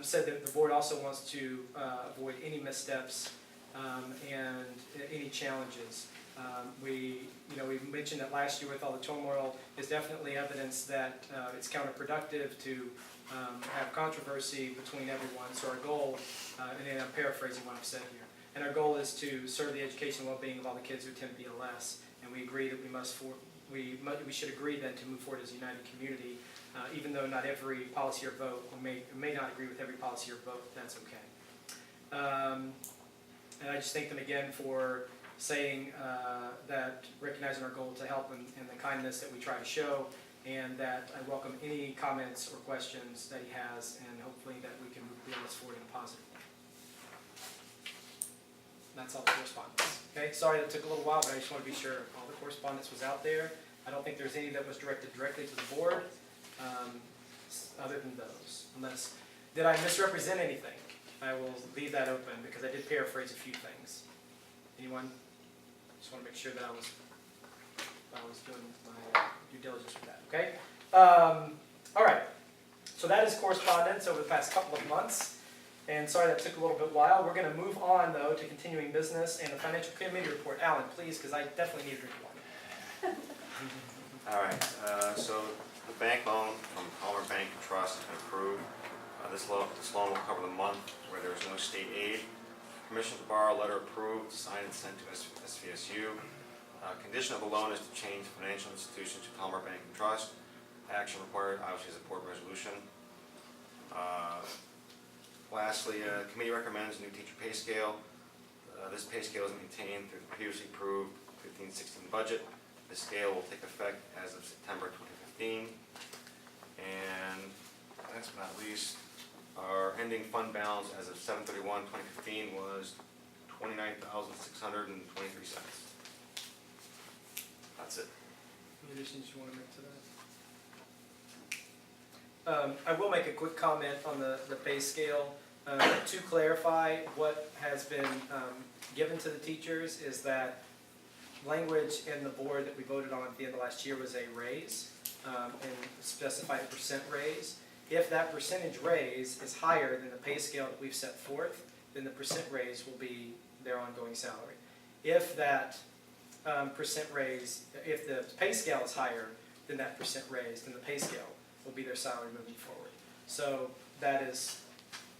said that the board also wants to avoid any missteps and any challenges. We mentioned that last year with all the turmoil is definitely evidence that it's counterproductive to have controversy between everyone. So our goal, and then I'm paraphrasing what I've said here, and our goal is to serve the education and well-being of all the kids who attend BLS. And we agree that we should agree then to move forward as a united community, even though not every policy or vote, we may not agree with every policy or vote, that's okay. And I just thank them again for saying that recognizing our goal to help and the kindness that we try to show, and that I welcome any comments or questions that he has, and hopefully that we can move BLS forward in a positive way. That's all the correspondence. Okay, sorry that took a little while, but I just want to be sure all the correspondence was out there. I don't think there's any that was directed directly to the board, other than those. Unless, did I misrepresent anything? I will leave that open because I did paraphrase a few things. Anyone? Just want to make sure that I was doing my due diligence with that, okay? All right, so that is correspondence over the past couple of months. And sorry that took a little bit while. We're going to move on, though, to continuing business and the financial committee report. Alan, please, because I definitely need a drink of water. All right, so the bank loan from Palmer Bank and Trust has been approved. This loan will cover the month where there is no state aid. Permission to borrow letter approved, signed and sent to SVSU. Condition of the loan is to change financial institution to Palmer Bank and Trust. Action required, obviously, is a board resolution. Lastly, committee recommends new teacher pay scale. This pay scale is maintained through the previously approved 15-16 budget. The scale will take effect as of September 2015. And last but not least, our ending fund balance as of 7/31/2015 was $29,623. That's it. Any additions you want to make to that? I will make a quick comment on the pay scale. To clarify, what has been given to the teachers is that language in the board that we voted on at the end of last year was a raise, and specified a percent raise. If that percentage raise is higher than the pay scale that we've set forth, then the percent raise will be their ongoing salary. If that percent raise, if the pay scale is higher than that percent raise, then the pay scale will be their salary moving forward. So that is,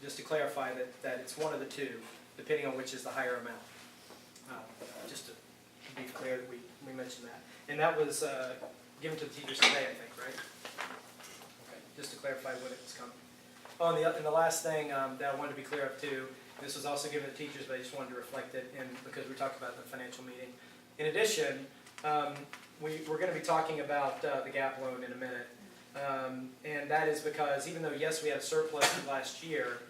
just to clarify that it's one of the two, depending on which is the higher amount. Just to be clear that we mentioned that. And that was given to the teachers today, I think, right? Okay, just to clarify when it's coming. Oh, and the last thing that I wanted to be clear of too, this was also given to teachers, but I just wanted to reflect it in, because we talked about the financial meeting. In addition, we're going to be talking about the GAP loan in a minute. And that is because even though, yes, we had a surplus last year,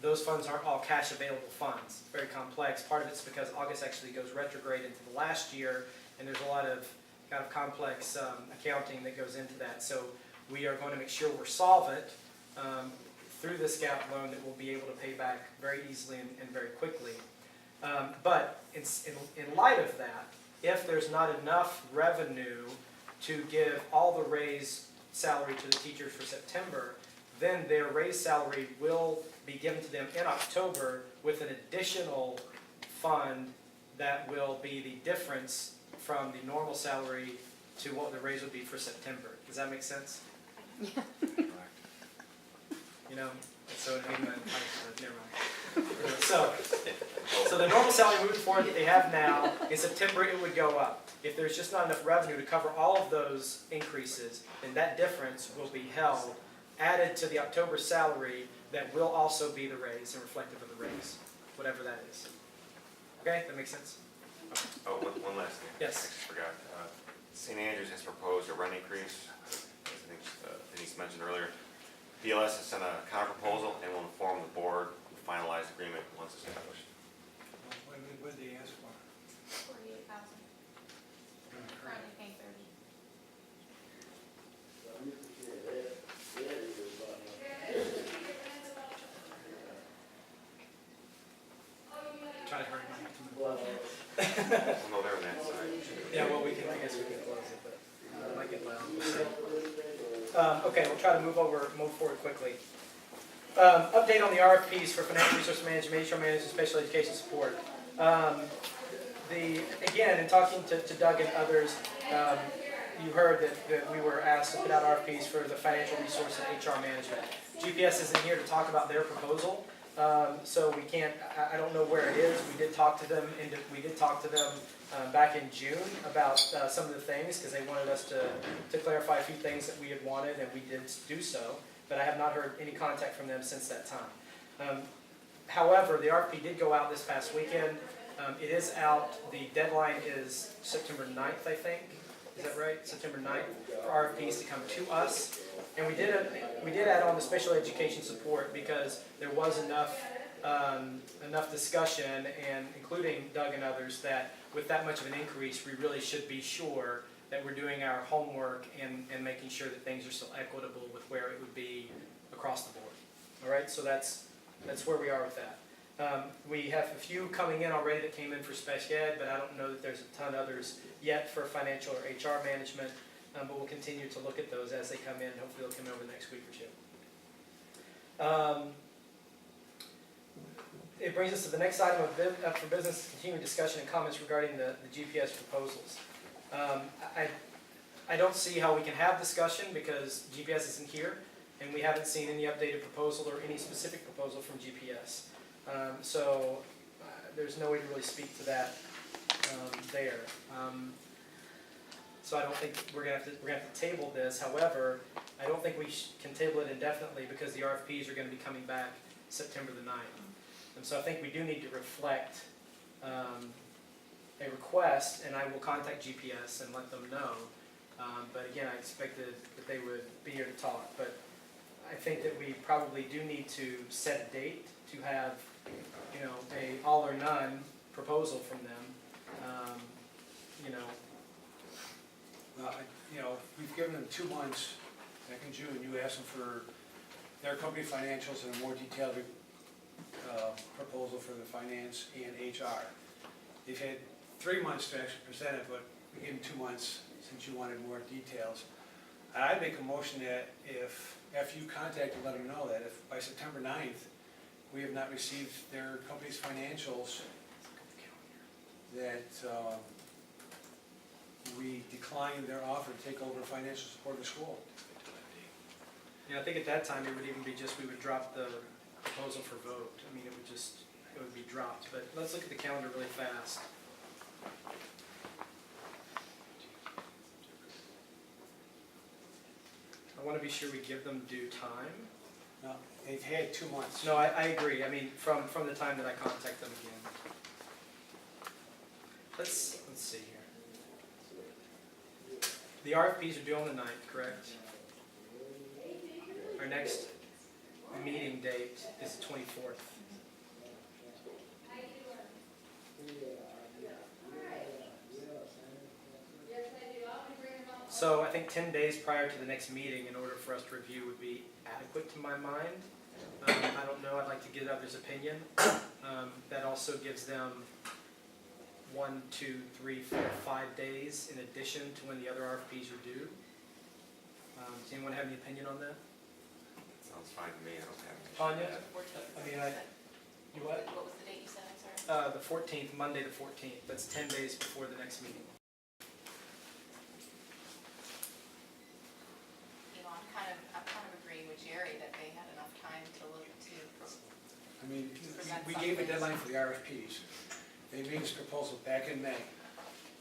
those funds aren't all cash available funds. It's very complex. Part of it's because August actually goes retrograde into the last year, and there's a lot of kind of complex accounting that goes into that. So we are going to make sure we're solvent through this GAP loan that we'll be able to pay back very easily and very quickly. But in light of that, if there's not enough revenue to give all the raised salary to the teachers for September, then their raised salary will be given to them in October with an additional fund that will be the difference from the normal salary to what the raise would be for September. Does that make sense? You know, so never mind. So the normal salary moving forward that they have now, in September it would go up. If there's just not enough revenue to cover all of those increases, then that difference will be held, added to the October salary that will also be the raise and reflective of the raise, whatever that is. Okay, that makes sense? Oh, one last thing. Yes. I just forgot. St. Andrews has proposed a rent increase, as I think Denise mentioned earlier. BLS has sent a counter-proposal and will inform the board of the finalized agreement once established. What did they ask for? 48,000. Currently paying 30. Try to hurry my Well, no, they're on that side. Yeah, well, I guess we can close it, but it might get loud. We'll see. Okay, we'll try to move forward quickly. Update on the RFPs for financial resource management, HR management, and special education support. Again, in talking to Doug and others, you heard that we were asked to put out RFPs for the financial resource and HR management. GPS is in here to talk about their proposal, so we can't. I don't know where it is. We did talk to them, back in June about some of the things because they wanted us to clarify a few things that we had wanted, and we did do so. But I have not heard any contact from them since that time. However, the RFP did go out this past weekend. It is out. The deadline is September 9th, I think. Is that right? September 9th for RFPs to come to us. And we did add on the special education support because there was enough enough discussion, and including Doug and others, that with that much of an increase, we really should be sure that we're doing our homework and making sure that things are still equitable with where it would be across the board. All right, so that's where we are with that. We have a few coming in already that came in for special ed, but I don't know that there's a ton others yet for financial or HR management, but we'll continue to look at those as they come in. Hopefully they'll come in over the next week or two. It brings us to the next item up for business, continuing discussion and comments regarding the GPS proposals. I don't see how we can have discussion because GPS isn't here, and we haven't seen any updated proposal or any specific proposal from GPS. So there's no way to really speak to that there. So I don't think we're gonna have to table this. However, I don't think we can table it indefinitely because the RFPs are going to be coming back September the 9th. And so I think we do need to reflect a request, and I will contact GPS and let them know. But again, I expected that they would be here to talk. But I think that we probably do need to set a date to have, you know, a all or none proposal from them. You know, You know, we've given them 2 months, back in June, you asked them for their company financials and a more detailed proposal for the finance and HR. They've had 3 months to actually present it, but we gave them 2 months since you wanted more details. And I'd make a motion that if, after you contact and let them know that if by September 9th, we have not received their company's financials, that we decline their offer to take over financial support of the school. I think at that time it would even be just, we would drop the proposal for vote. I mean, it would be dropped. But let's look at the calendar really fast. I want to be sure we give them due time. No, they've had 2 months. No, I agree. I mean, from the time that I contact them again. Let's see here. The RFPs are due on the 9th, correct? Our next meeting date is the 24th. So I think 10 days prior to the next meeting, in order for us to review, would be adequate to my mind. I don't know, I'd like to get others' opinion. That also gives them 1, 2, 3, 4, 5 days in addition to when the other RFPs are due. Does anyone have any opinion on that? Sounds fine to me, I don't have an issue Tanya? with that. I mean, you what? What was the date you said, I'm sorry? The 14th, Monday the 14th. That's 10 days before the next meeting. You know, I'm kind of agreeing with Jerry that they had enough time to look to. I mean, we gave a deadline for the RFPs. They made this proposal back in May.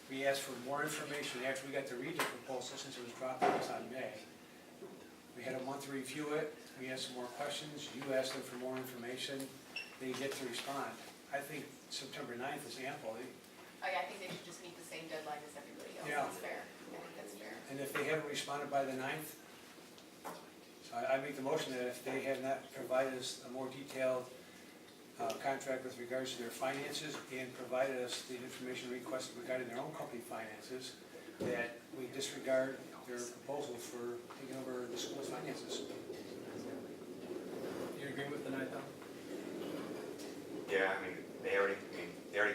We asked for more information after we got to read the proposal, since it was dropped on us on May. We had a month to review it. We asked some more questions. You asked them for more information. They get to respond. I think September 9th is ample. I think they should just meet the same deadline as everybody else. Yeah. That's fair. I think that's fair. And if they haven't responded by the 9th, so I make the motion that if they have not provided us a more detailed contract with regards to their finances and provided us the information requested regarding their own company finances, that we disregard their proposal for taking over the school's finances. You agree with the 9th, though? Yeah, I mean, they already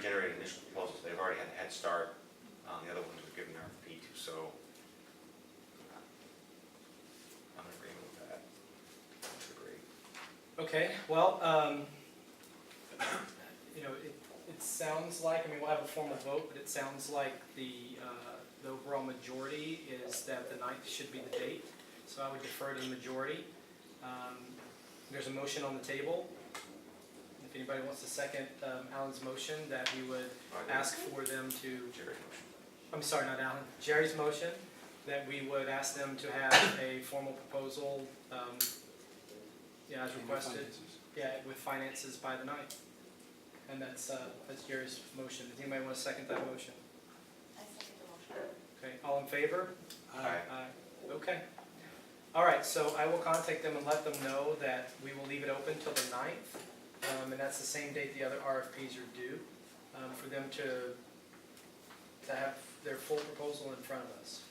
generated initial proposals, they've already had a head start. The other ones were given their RFP to, so I'm in agreement with that. I agree. Okay, well, you know, it sounds like, I mean, we'll have a formal vote, but it sounds like the overall majority is that the 9th should be the date. So I would defer to the majority. There's a motion on the table. If anybody wants to second Alan's motion, that we would ask for them to, Jerry's motion. I'm sorry, not Alan, Jerry's motion, that we would ask them to have a formal proposal, yeah, as requested. Yeah, with finances by the 9th. And that's Jerry's motion. Does anybody want to second that motion? I second the motion. Okay, all in favor? Aye. Aye. Okay. All right, so I will contact them and let them know that we will leave it open till the 9th and that's the same date the other RFPs are due, for them to have their full proposal in front of us.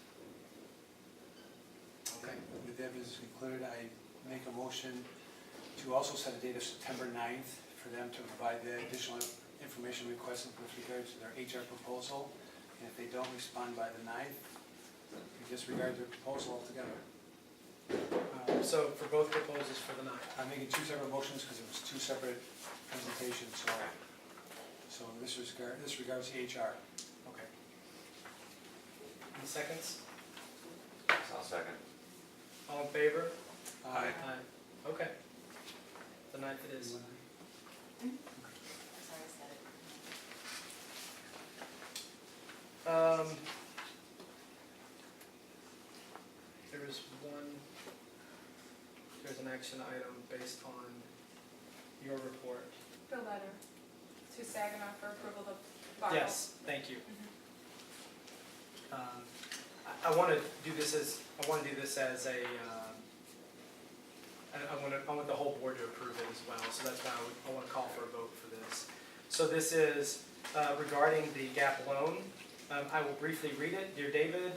Okay. With that business concluded, I make a motion to also set a date of September 9th for them to provide the additional information requested with regards to their HR proposal. And if they don't respond by the 9th, we disregard their proposal altogether. So for both proposals for the 9th. I'm making two separate motions because it was two separate presentations, so this regards the HR. Okay. Any seconds? I'll second. All in favor? Aye. Aye. Okay. The 9th it is. Sorry, I said it. There's an action item based on your report. The letter to Saginaw for approval of borrow. Yes, thank you. I want to do this as a, I want the whole board to approve it as well, so that's why I want to call for a vote for this. So this is regarding the GAP loan. I will briefly read it. Dear David,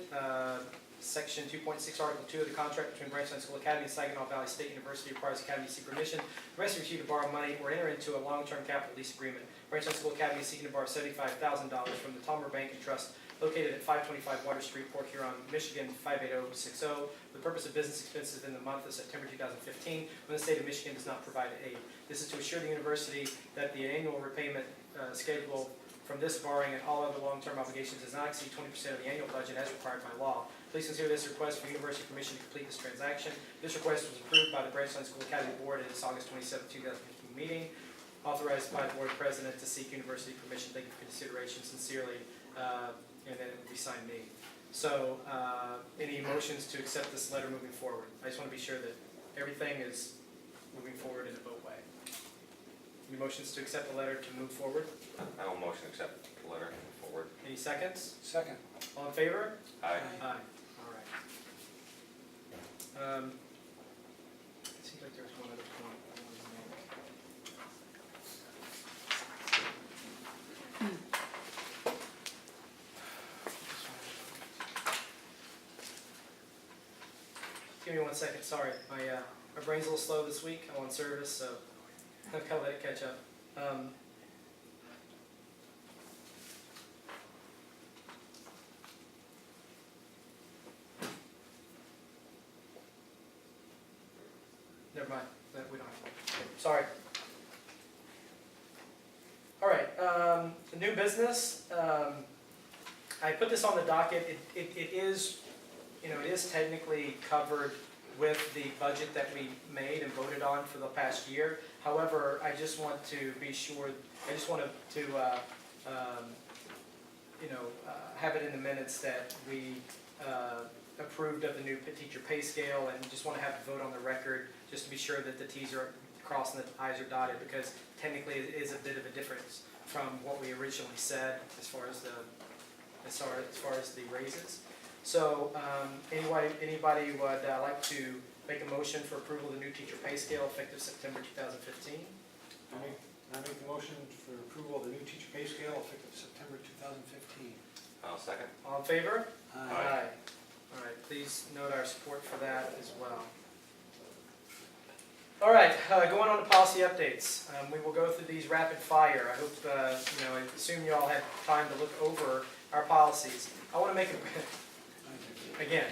Section 2.6, Article 2 of the contract between Branchland School Academy and Saginaw Valley State University requires the Academy to seek permission to rest receive to borrow money or enter into a long-term capital lease agreement. Branchland School Academy is seeking to borrow $75,000 from the Talmer Bank and Trust located at 525 Water Street, Port Huron, Michigan 58060, for the purpose of business expenses in the month of September 2015, when the state of Michigan does not provide aid. This is to assure the university that the annual repayment schedule from this borrowing and all other long-term obligations does not exceed 20% of the annual budget as required by law. Please consider this request for university permission to complete this transaction. This request was approved by the Branchland School Academy Board at its August 27, 2015 meeting, authorized by the board president to seek university permission. Thank you for consideration. Sincerely, and then it will be signed me. So, any motions to accept this letter moving forward? I just want to be sure that everything is moving forward in a vote way. Any motions to accept the letter to move forward? I will motion to accept the letter and move forward. Any seconds? Second. All in favor? Aye. Aye. All right. It seems like there's one other point I wanted to make. Give me 1 second, sorry. My brain's a little slow this week. I'm on service, so I've got to let it catch up. Never mind, we don't have to. Sorry. All right, the new business. I put this on the docket. It is, it is technically covered with the budget that we made and voted on for the past year. However, I just want to be sure, I just want to have it in the minutes that we approved of the new teacher pay scale, and just want to have the vote on the record just to be sure that the T's are crossed and the I's are dotted, because technically it is a bit of a difference from what we originally said as far as the raises. So, anybody would like to make a motion for approval of the new teacher pay scale effective September 2015? I make the motion for approval of the new teacher pay scale effective September 2015. I'll second. All in favor? Aye. All right, please note our support for that as well. All right, going on to policy updates. We will go through these rapid fire. I hope, I assume you all had time to look over our policies. I want to make again.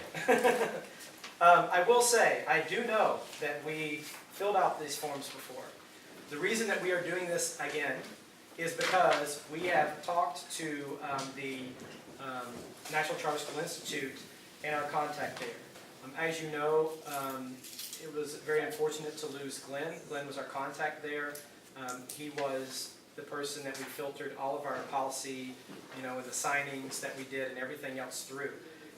I will say, I do know that we filled out these forms before. The reason that we are doing this again is because we have talked to the National Charter School Institute and our contact there. As you know, it was very unfortunate to lose Glenn. Glenn was our contact there. He was the person that we filtered all of our policy, and the signings that we did and everything else through.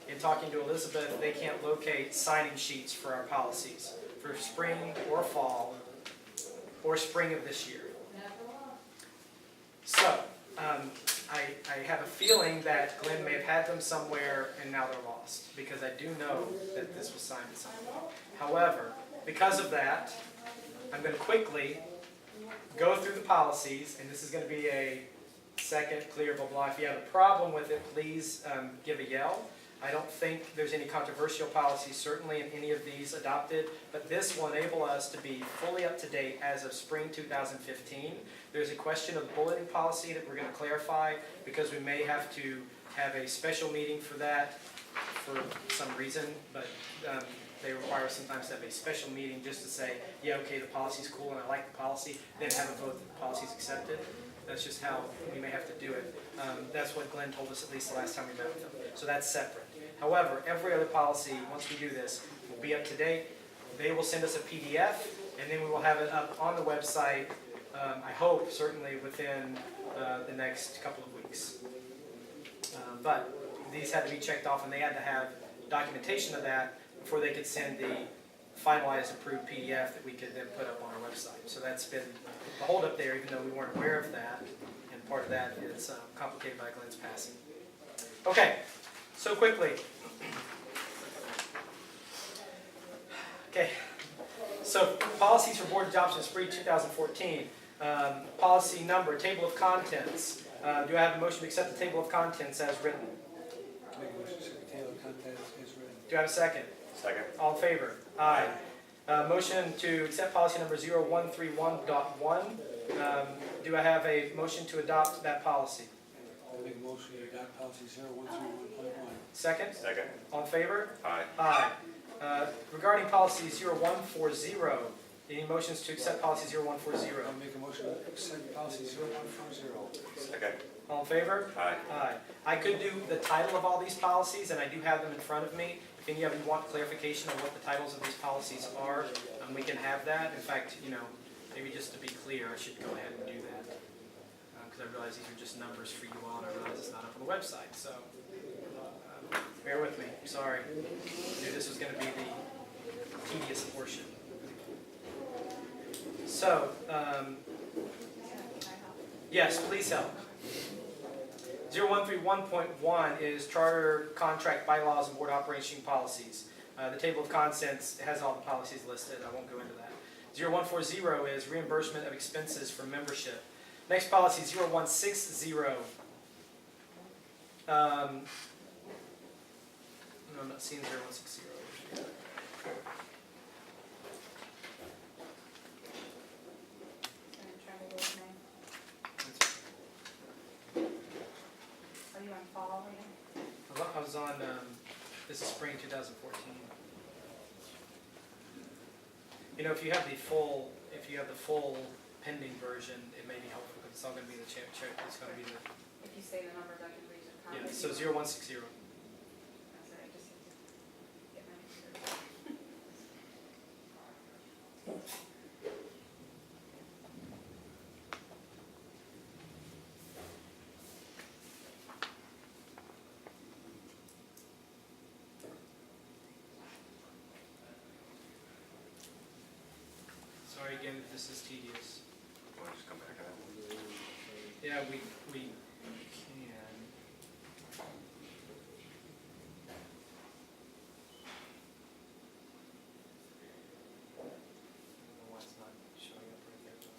In talking to Elizabeth, they can't locate signing sheets for our policies for spring or fall or spring of this year. So, I have a feeling that Glenn may have had them somewhere and now they're lost, because I do know that this was signed at some point. However, because of that, I'm going to quickly go through the policies, and this is gonna be a second clear blah blah. If you have a problem with it, please give a yell. I don't think there's any controversial policies, certainly in any of these adopted, but this will enable us to be fully up to date as of spring 2015. There's a question of the bulleting policy that we're gonna clarify, because we may have to have a special meeting for that for some reason, but they require sometimes to have a special meeting just to say, yeah, okay, the policy's cool and I like the policy, then have a vote that the policy's accepted. That's just how we may have to do it. That's what Glenn told us at least the last time we met with him. So that's separate. However, every other policy, once we do this, will be up to date. They will send us a PDF, and then we will have it up on the website, I hope, certainly within the next couple of weeks. But these had to be checked off, and they had to have documentation of that before they could send the finalized approved PDF that we could then put up on our website. So that's been a holdup there, even though we weren't aware of that, and part of that is complicated by Glenn's passing. Okay, so quickly. Okay, so policies for board adoption spring 2014. Policy number, table of contents. Do I have a motion to accept the table of contents as written? Make a motion to accept the table of contents as written. Do I have a second? Second. All in favor? Aye. Motion to accept policy number 0131.1. Do I have a motion to adopt that policy? I'll make a motion to adopt policy 0131.1. Second? Second. All in favor? Aye. Aye. Regarding policy 0140, any motions to accept policy 0140? I'll make a motion to accept policy 0140. Second. All in favor? Aye. Aye. I could do the title of all these policies, and I do have them in front of me. If any of you want clarification on what the titles of these policies are, we can have that. In fact, maybe just to be clear, I should go ahead and do that. Because I realize these are just numbers for you all, and I realize it's not up on the website, so bear with me, sorry. I knew this was going to be the tedious portion. So, yes, please help. 0131.1 is charter, contract, bylaws, and board operation policies. The table of contents has all the policies listed. I won't go into that. 0140 is reimbursement of expenses for membership. Next policy, 0160. No, I'm not seeing 0160. Are you on fall again? I was on, this is spring 2014. If you have the full, pending version, it may be helpful because it's all going to be the it's going to be the, If you say the number, I can read the copy. yeah, so 0160. Sorry, I just need to get my picture. Sorry again if this is tedious. Want to just come back to that one? Yeah, we can. I don't know why it's not showing up right there. See,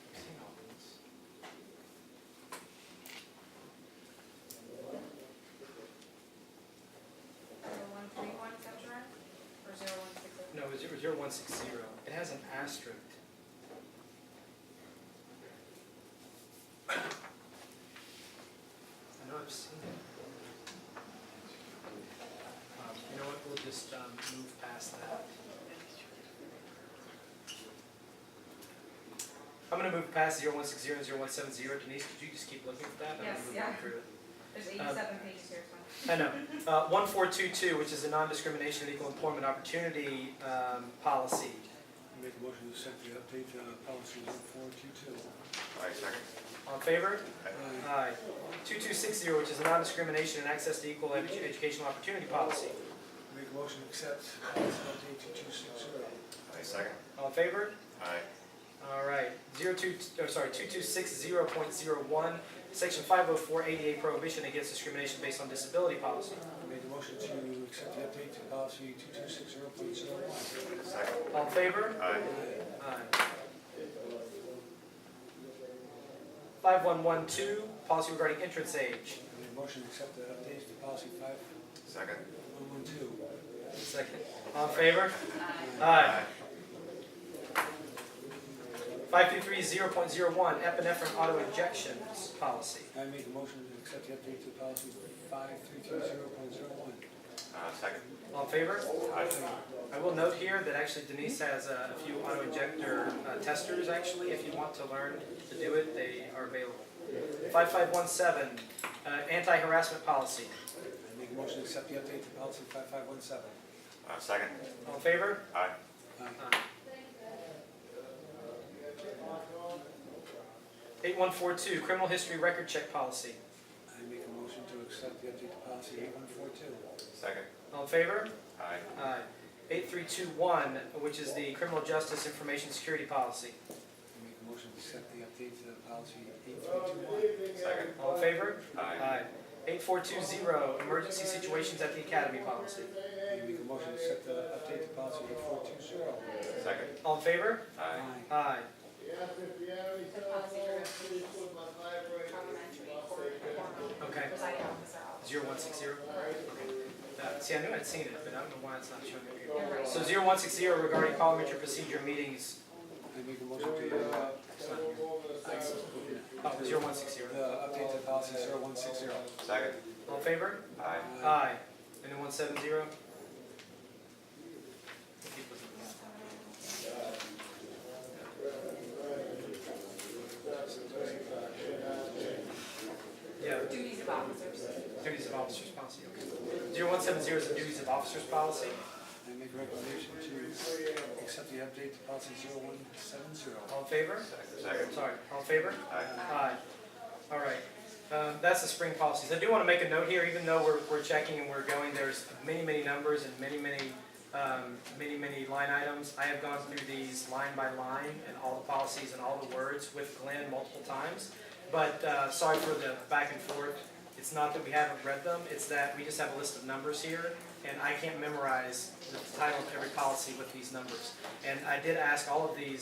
I've seen all these. Is that right? Or 0160? No, it's 0160. It has an asterisk. I know I've seen it. You know what, we'll just move past that. I'm going to move past 0160 and 0170. Denise, could you just keep looking at that? I'm Yes, gonna move yeah. through it. There's 87 pages here, so. I know. 1422, which is the non-discrimination and equal employment opportunity policy. I'll make a motion to accept the update to policy 0422. Aye. Second. All in favor? Aye. Aye. 2260, which is the non-discrimination and access to equal educational opportunity policy. Make a motion to accept policy update 2260. Aye. Second. All in favor? Aye. All right. 2260.01, Section 504 ADA prohibition against discrimination based on disability policy. Make a motion to accept the update to policy 2260.01. Second. All in favor? Aye. Aye. 5112, policy regarding entrance age. I make a motion to accept the updates to policy Second. 5112. Second. All in favor? Aye. 5330.01, epinephrine auto injections policy. I make a motion to accept the update to policy 5330.01. Second. All in favor? Aye. I will note here that actually Denise has a few auto injector testers actually. If you want to learn to do it, they are available. 5517, anti-harassment policy. I make a motion to accept the update to policy 5517. Second. All in favor? Aye. Aye. 8142, criminal history record check policy. I make a motion to accept the update to policy 8142. Second. All in favor? Aye. Aye. 8321, which is the criminal justice information security policy. I make a motion to accept the update to policy 8321. Second. All in favor? Aye. 8420, emergency situations at the academy policy. I make a motion to accept the update to policy 8420. Second. All in favor? Aye. Aye. The policy directly complementary for Okay. presiding officer. 0160? Okay. See, I knew I'd seen it, but I don't know why it's not showing up here. You're right. So 0160 regarding parliamentary procedure meetings. I make a motion to, It's not here. Oh, 0160. the update to policy 0160. Second. All in favor? Aye. Aye. And then 170? Yeah, Duties of officers. duties of officers policy, okay. 0170 is the duties of officers policy. I make a recommendation to accept the update to policy 0170. All in favor? Second. Sorry, all in favor? Aye. Aye. All right. That's the spring policies. I do want to make a note here, even though we're checking and we're going, there's many numbers and many line items. I have gone through these line by line and all the policies and all the words with Glenn multiple times. But sorry for the back and forth. It's not that we haven't read them, it's that we just have a list of numbers here, and I can't memorize the title of every policy with these numbers. And I did ask all of the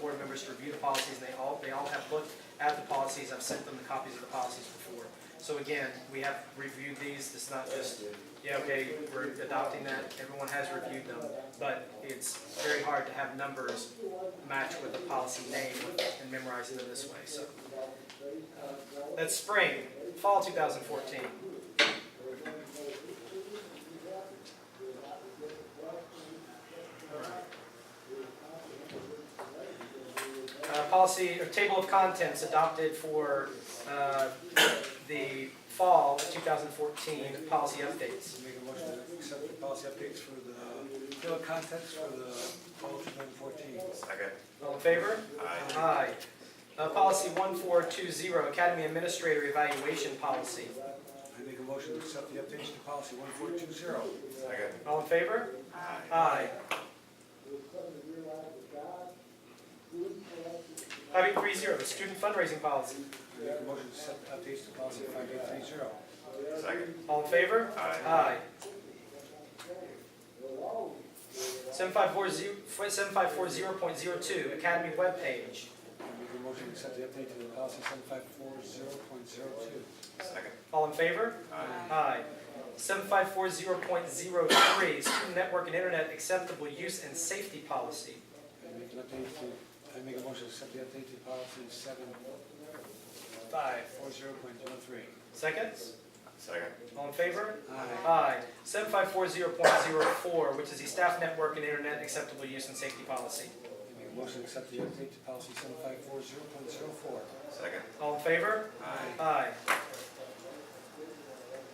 board members to review the policies, and they all have looked at the policies. I've sent them the copies of the policies before. So again, we have reviewed these. It's not just, yeah, okay, we're adopting that. Everyone has reviewed them, but it's very hard to have numbers match with the policy name and memorizing them this way. So that's spring, fall 2014. Policy or table of contents adopted for the fall of 2014 policy updates. I make a motion to accept the policy updates for the table of contents for the fall 2014. Second. All in favor? Aye. Aye. Policy 1420, Academy Administrator Evaluation Policy. I make a motion to accept the updates to policy 1420. Second. All in favor? Aye. Aye. 5830, Student Fundraising Policy. I make a motion to accept the updates to policy 5830. Second. All in favor? Aye. Aye. 7540.02, Academy webpage. I make a motion to accept the update to the policy 7540.02. Second. All in favor? Aye. Aye. 7540.03, Student Network and Internet Acceptable Use and Safety Policy. I make a motion to accept the update to policy 7540.03. Seconds? Second. All in favor? Aye. Aye. 7540.04, which is the Staff Network and Internet Acceptable Use and Safety Policy. I make a motion to accept the update to policy 7540.04. Second. All in favor? Aye. Aye.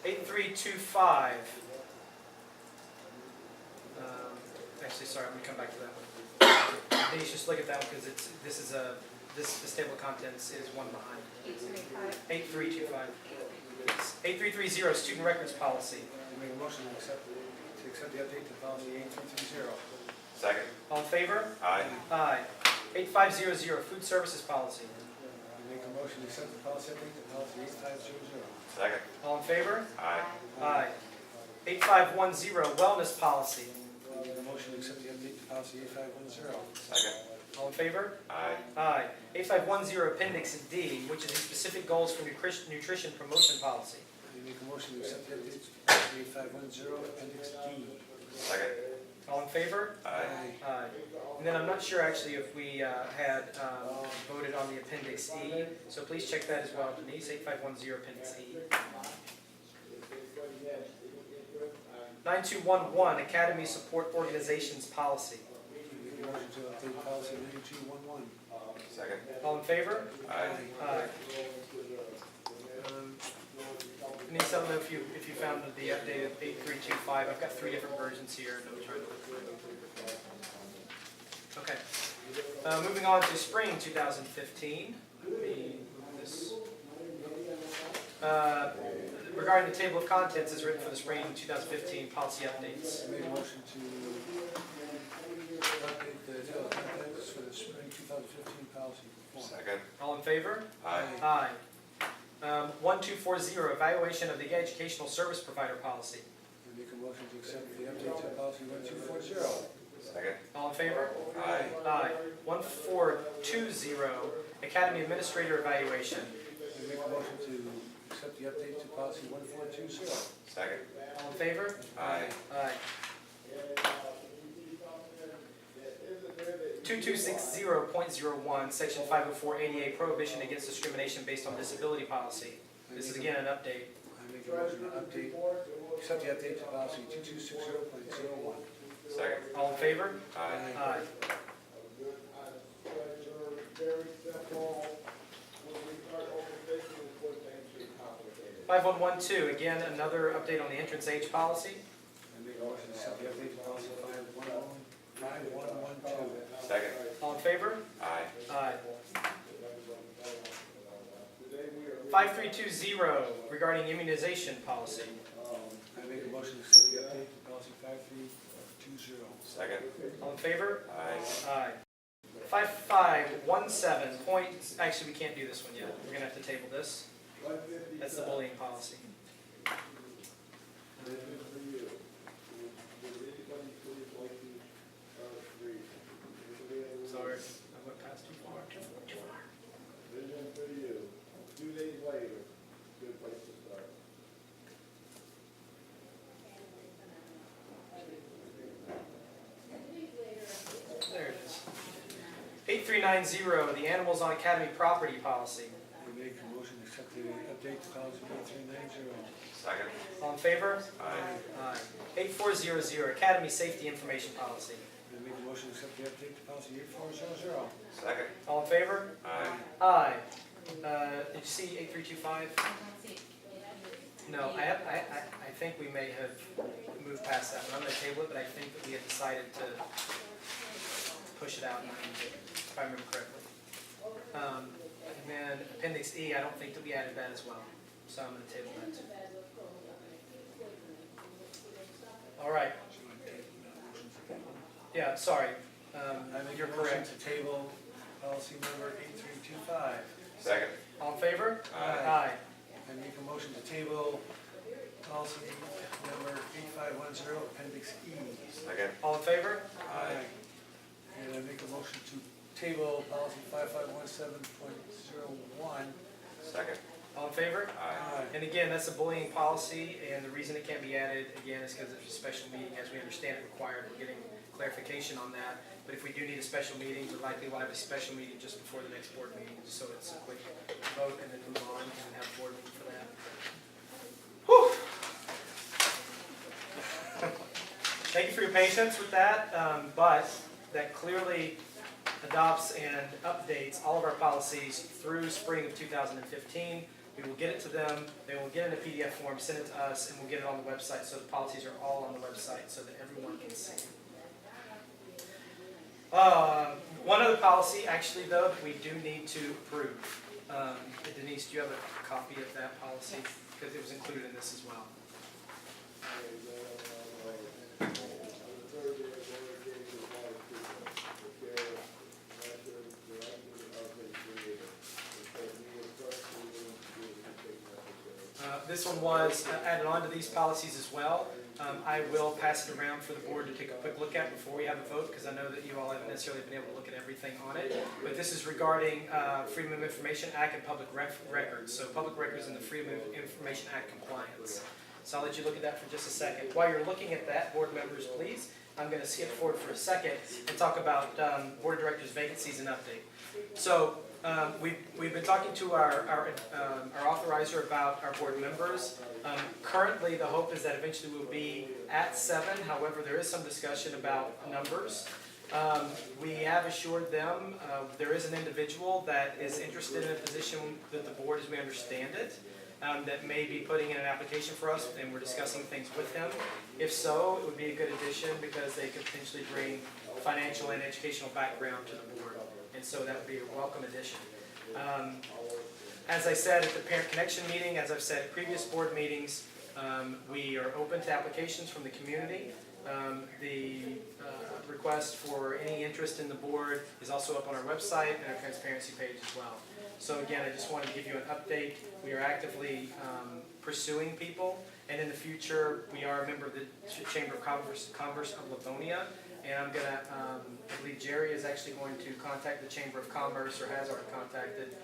8325. Actually, sorry, I'm gonna come back to that one. Denise, just look at that one because this table of contents is one behind. 8325. 8330, Student Records Policy. I make a motion to accept the update to policy 8330. Second. All in favor? Aye. Aye. 8500, Food Services Policy. I make a motion to accept the policy update to policy 8500. Second. All in favor? Aye. Aye. 8510 wellness policy. I make a motion to accept the update to policy 8510. Second. All in favor? Aye. Aye. 8510 appendix D, which is the specific goals for nutrition promotion policy. I make a motion to accept the update to policy 8510, appendix D. Second. All in favor? Aye. Aye. And then I'm not sure actually if we had voted on the appendix E, so please check that as well, Denise, 8510 appendix E. 9211 Academy Support Organizations Policy. I make a motion to update policy 9211. Second. All in favor? Aye. Aye. Denise, I don't know if you found the updated 8325. I've got 3 different versions here, and I'm trying to look through them. Okay. Moving on to spring 2015. Let me move this. Regarding the table of contents as written for the spring 2015 policy updates. I make a motion to update the table of contents for the spring 2015 policy form. Second. All in favor? Aye. Aye. 1240 evaluation of the educational service provider policy. I make a motion to accept the update to policy 1240. Second. All in favor? Aye. Aye. 1420 academy administrator evaluation. I make a motion to accept the update to policy 1420. Second. All in favor? Aye. Aye. 2260.01, section 504 ADA prohibition against discrimination based on disability policy. This is again an update. I make a motion to update, accept the update to policy 2260.01. Second. All in favor? Aye. Aye. Five one one two, again, another update on the entrance age policy. I make a motion to accept the update to policy 5112. Second. All in favor? Aye. Aye. 5320, regarding immunization policy. I make a motion to accept the update to policy 5320. Second. All in favor? Aye. Aye. 5517 point, actually, we can't do this one yet. We're gonna have to table this. That's the bullying policy. Sorry, I went past too far. Vision for you. 2 days later, good place to start. There it is. 8390, the animals on academy property policy. I make a motion to accept the update to policy 8390. Second. All in favor? Aye. Aye. 8400, academy safety information policy. I make a motion to accept the update to policy 8400. Second. All in favor? Aye. Aye. Did you see 8325? No, I think we may have moved past that one. I'm going to table it, but I think that we had decided to push it out, if I remember correctly. And then Appendix E, I don't think that we added that as well, so I'm going to table that too. All right. Yeah, sorry. I make You're a motion correct. to table policy number 8325. Second. All in favor? Aye. I make a motion to table policy number 8510, appendix E. Second. All in favor? Aye. And I make a motion to table policy 5517.01. Second. All in favor? Aye. And again, that's a bullying policy, and the reason it can't be added, again, is because it's a special meeting, as we understand it required. We're getting clarification on that. But if we do need a special meeting, we likely will have a special meeting just before the next board meeting, so it's a quick vote and then move on and have board meeting for that. Whew. Thank you for your patience with that, but that clearly adopts and updates all of our policies through spring of 2015. We will get it to them, they will get it in a PDF form, send it to us, and we'll get it on the website, so the policies are all on the website so that everyone can see. One other policy, actually, though, that we do need to approve. Denise, do you have a copy of that policy? Because it was included in this as well. This one was added on to these policies as well. I will pass it around for the board to take a quick look at before we have a vote, because I know that you all haven't necessarily been able to look at everything on it. But this is regarding Freedom of Information Act and public records. So public records and the Freedom of Information Act compliance. So I'll let you look at that for just a second. While you're looking at that, board members, please, I'm going to skip forward for a second and talk about board of directors vacancies and update. So we've been talking to our authorizer about our board members. Currently, the hope is that eventually we'll be at 7. However, there is some discussion about numbers. We have assured them there is an individual that is interested in a position that the board, as we understand it, that may be putting in an application for us, and we're discussing things with him. If so, it would be a good addition because they could potentially bring financial and educational background to the board. And so that would be a welcome addition. As I said at the Parent Connection meeting, as I've said at previous board meetings, we are open to applications from the community. The request for any interest in the board is also up on our website and our transparency page as well. So again, I just wanted to give you an update. We are actively pursuing people, and in the future, we are a member of the Chamber of Commerce of Livonia, and I'm going to, I believe Jerry is actually going to contact the Chamber of Commerce, or has already contacted,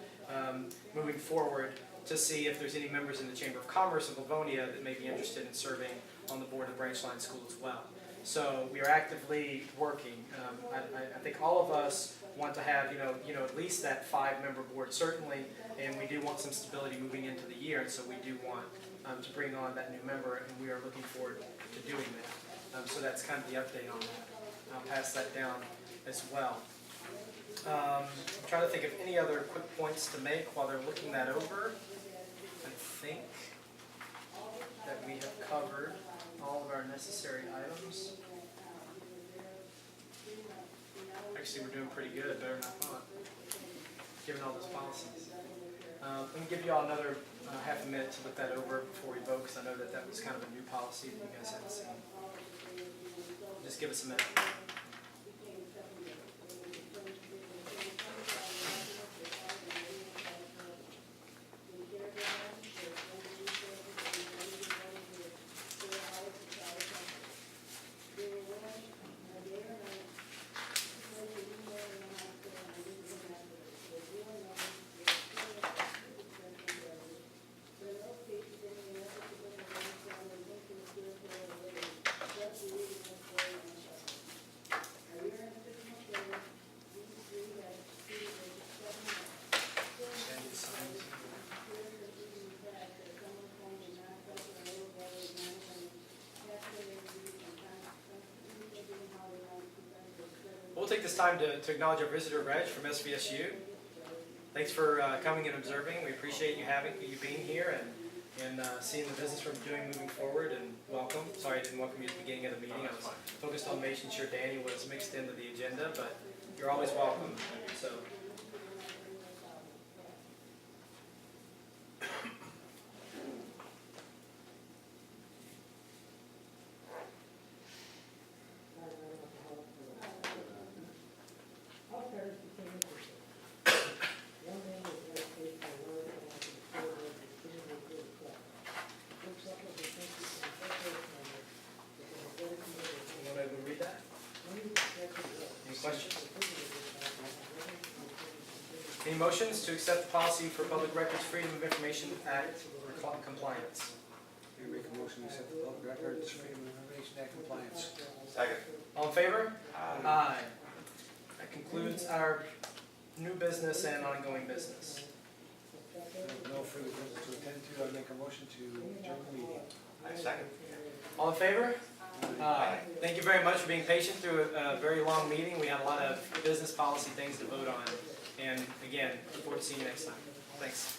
moving forward to see if there's any members in the Chamber of Commerce of Livonia that may be interested in serving on the board of Branchline School as well. So we are actively working. I think all of us want to have, at least that 5-member board certainly, and we do want some stability moving into the year, and so we do want to bring on that new member, and we are looking forward to doing that. So that's kind of the update on that. I'll pass that down as well. I'm trying to think of any other quick points to make while they're looking that over. I think that we have covered all of our necessary items. Actually, we're doing pretty good, better than I thought, given all those policies. Let me give you all another half a minute to look that over before we vote, because I know that that was kind of a new policy that you guys haven't seen. Just give us a minute. We'll take this time to acknowledge our visitor, Reg, from SVSU. Thanks for coming and observing. We appreciate you being here and seeing the business we're doing moving forward, and welcome. Sorry I didn't welcome you at the beginning of the meeting. I was focused on making sure Danny was mixed into the agenda, but you're always welcome. So. Any motions to accept the policy for Public Records Freedom of Information Act compliance? We make a motion to accept the Public Records Freedom of Information Act compliance. Second. All in favor? Aye. That concludes our new business and ongoing business. No further business to attend to. I make a motion to adjourn the meeting. I second. All in favor? Aye. Thank you very much for being patient through a very long meeting. We had a lot of business policy things to vote on. And again, look forward to seeing you next time. Thanks.